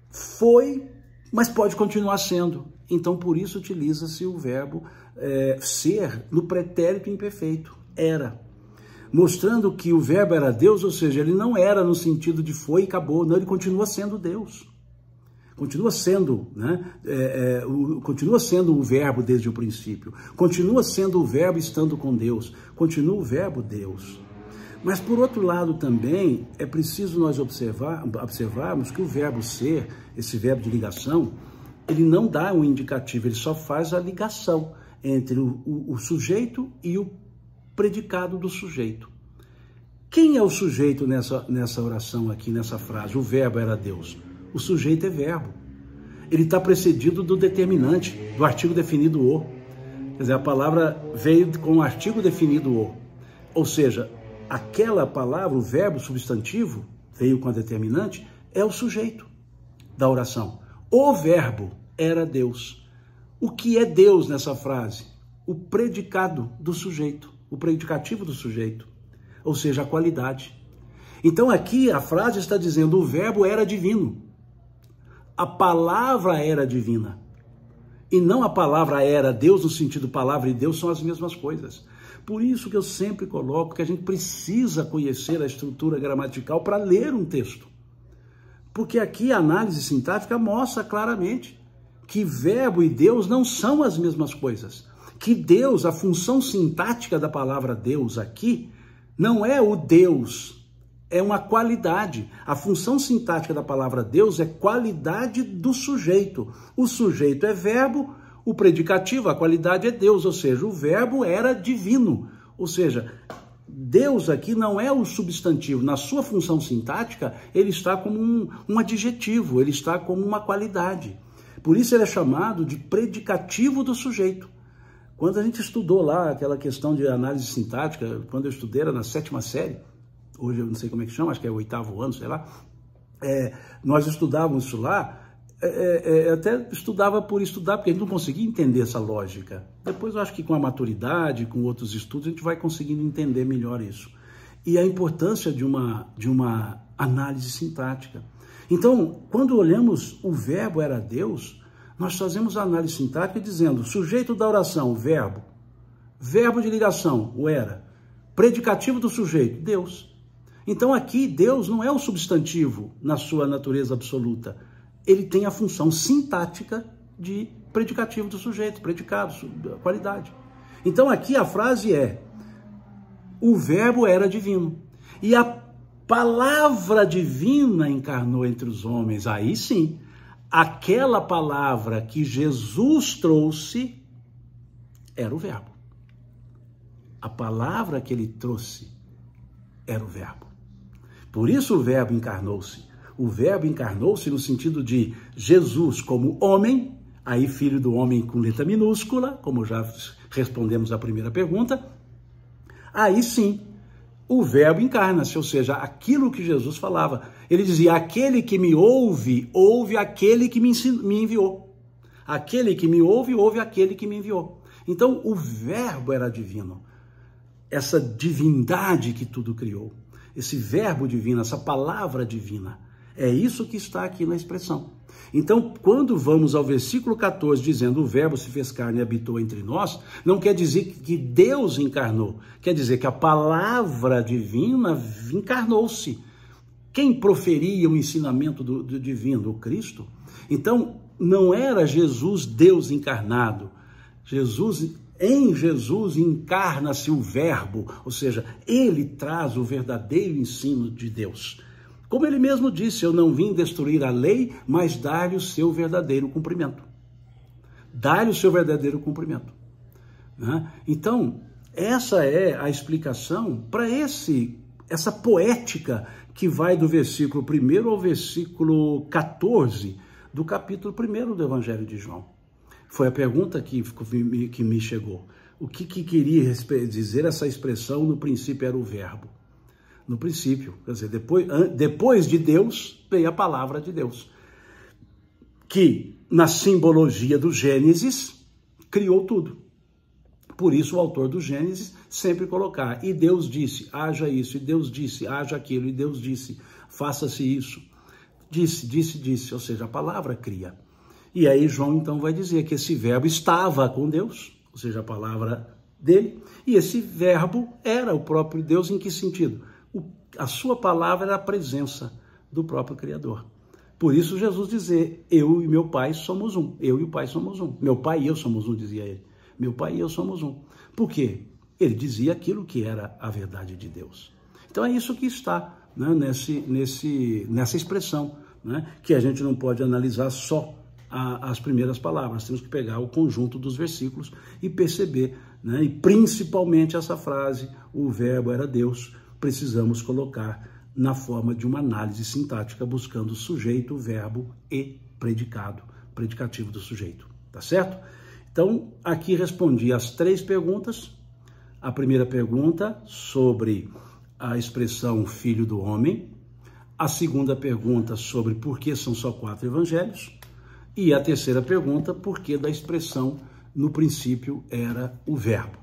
Foi, mas pode continuar sendo. Então, por isso utiliza-se o verbo ser no pretérito imperfeito, era. Mostrando que o verbo era Deus, ou seja, ele não era no sentido de foi e acabou, não, ele continua sendo Deus. Continua sendo, né? Continua sendo o verbo desde o princípio. Continua sendo o verbo estando com Deus. Continua o verbo Deus. Mas, por outro lado, também é preciso nós observarmos que o verbo ser, esse verbo de ligação, ele não dá um indicativo, ele só faz a ligação entre o sujeito e o predicado do sujeito. Quem é o sujeito nessa oração aqui, nessa frase? O verbo era Deus. O sujeito é verbo. Ele está precedido do determinante, do artigo definido o. Quer dizer, a palavra veio com o artigo definido o. Ou seja, aquela palavra, o verbo substantivo, veio com a determinante, é o sujeito da oração. O verbo era Deus. O que é Deus nessa frase? O predicado do sujeito, o predicativo do sujeito, ou seja, a qualidade. Então aqui a frase está dizendo o verbo era divino. A palavra era divina. E não a palavra era Deus, no sentido palavra e Deus são as mesmas coisas. Por isso que eu sempre coloco que a gente precisa conhecer a estrutura gramatical para ler um texto. Porque aqui a análise sintática mostra claramente que verbo e Deus não são as mesmas coisas. Que Deus, a função sintática da palavra Deus aqui, não é o Deus, é uma qualidade. A função sintática da palavra Deus é qualidade do sujeito. O sujeito é verbo, o predicativo, a qualidade é Deus, ou seja, o verbo era divino. Ou seja, Deus aqui não é o substantivo. Na sua função sintática, ele está como um adjetivo, ele está como uma qualidade. Por isso ele é chamado de predicativo do sujeito. Quando a gente estudou lá aquela questão de análise sintática, quando eu estudei era na 7ª série, hoje eu não sei como é que chama, acho que é o 8º ano, sei lá, nós estudávamos isso lá, até estudava por estudar, porque a gente não conseguia entender essa lógica. Depois eu acho que com a maturidade, com outros estudos, a gente vai conseguindo entender melhor isso. E a importância de uma análise sintática. Então, quando olhamos o verbo era Deus, nós fazemos a análise sintática dizendo sujeito da oração, verbo. Verbo de ligação, o era. Predicativo do sujeito, Deus. Então aqui Deus não é o substantivo na sua natureza absoluta. Ele tem a função sintática de predicativo do sujeito, predicado, qualidade. Então aqui a frase é: o verbo era divino. E a palavra divina encarnou entre os homens. Aí sim, aquela palavra que Jesus trouxe era o verbo. A palavra que ele trouxe era o verbo. Por isso o verbo encarnou-se. O verbo encarnou-se no sentido de Jesus como homem, aí filho do homem com letra minúscula, como já respondemos a primeira pergunta. Aí sim, o verbo encarna-se, ou seja, aquilo que Jesus falava. Ele dizia: aquele que me ouve, ouve aquele que me enviou. Aquele que me ouve, ouve aquele que me enviou. Então, o verbo era divino. Essa divindade que tudo criou. Esse verbo divino, essa palavra divina. É isso que está aqui na expressão. Então, quando vamos ao versículo 14, dizendo o verbo se fez carne e habitou entre nós, não quer dizer que Deus encarnou. Quer dizer que a palavra divina encarnou-se. Quem proferia o ensinamento do divino? O Cristo. Então, não era Jesus Deus encarnado. Em Jesus encarna-se o verbo, ou seja, ele traz o verdadeiro ensino de Deus. Como ele mesmo disse: eu não vim destruir a lei, mas dar-lhe o seu verdadeiro cumprimento. Dar-lhe o seu verdadeiro cumprimento. Então, essa é a explicação para essa poética que vai do versículo 1 ao versículo 14 do capítulo 1 do Evangelho de João. Foi a pergunta que me chegou. O que queria dizer essa expressão no princípio era o verbo? No princípio, quer dizer, depois de Deus, veio a palavra de Deus, que na simbologia do Gênesis, criou tudo. Por isso o autor do Gênesis sempre colocar: e Deus disse, haja isso, e Deus disse, haja aquilo, e Deus disse, faça-se isso. Disse, ou seja, a palavra cria. E aí João então vai dizer que esse verbo estava com Deus, ou seja, a palavra dele, e esse verbo era o próprio Deus. Em que sentido? A sua palavra era a presença do próprio Criador. Por isso Jesus dizer: eu e meu Pai somos um. Eu e o Pai somos um. Meu Pai e eu somos um, dizia ele. Meu Pai e eu somos um. Por quê? Ele dizia aquilo que era a verdade de Deus. Então é isso que está, né, nessa expressão, né, que a gente não pode analisar só as primeiras palavras. Temos que pegar o conjunto dos versículos e perceber, né, e principalmente essa frase: o verbo era Deus. Precisamos colocar na forma de uma análise sintática, buscando sujeito, verbo e predicado, predicativo do sujeito, tá certo? Então, aqui respondi as 3 perguntas. A primeira pergunta sobre a expressão filho do homem, a segunda pergunta sobre por que são só 4 evangelhos, e a terceira pergunta, por que da expressão no princípio era o verbo.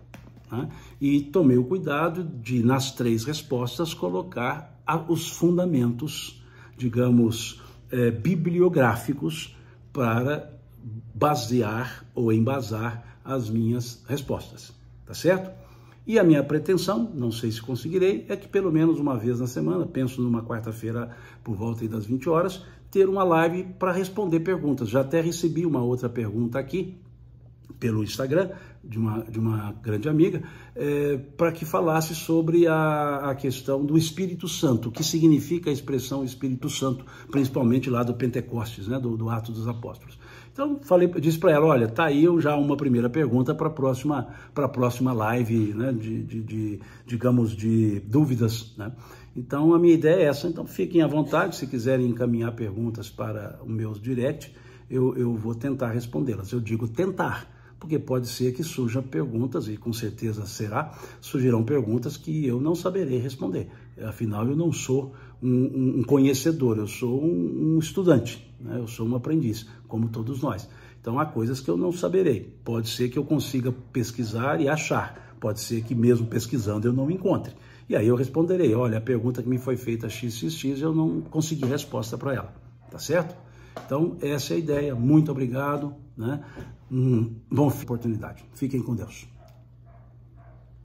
E tomei o cuidado de, nas 3 respostas, colocar os fundamentos, digamos, bibliográficos para basear ou embasar as minhas respostas, tá certo? E a minha pretensão, não sei se conseguirei, é que pelo menos uma vez na semana, penso numa quarta-feira por volta das 20 horas, ter uma live para responder perguntas. Já até recebi uma outra pergunta aqui, pelo Instagram, de uma grande amiga, para que falasse sobre a questão do Espírito Santo, o que significa a expressão Espírito Santo, principalmente lá do Pentecostes, né, do Atos dos Apóstolos. Então, disse para ela: olha, tá aí já uma primeira pergunta para a próxima live, né, digamos, de dúvidas, né? Então, a minha ideia é essa. Então, fiquem à vontade, se quiserem encaminhar perguntas para o meu direct, eu vou tentar respondê-las. Eu digo tentar, porque pode ser que surjam perguntas, e com certeza surgirão perguntas que eu não saberei responder. Afinal, eu não sou um conhecedor, eu sou um estudante, né? Eu sou um aprendiz, como todos nós. Então, há coisas que eu não saberei. Pode ser que eu consiga pesquisar e achar. Pode ser que mesmo pesquisando eu não encontre. E aí eu responderei, olha, a pergunta que me foi feita XXX, eu não consegui resposta para ela. Tá certo? Então, essa é a ideia. Muito obrigado, né? Boa oportunidade. Fiquem com Deus.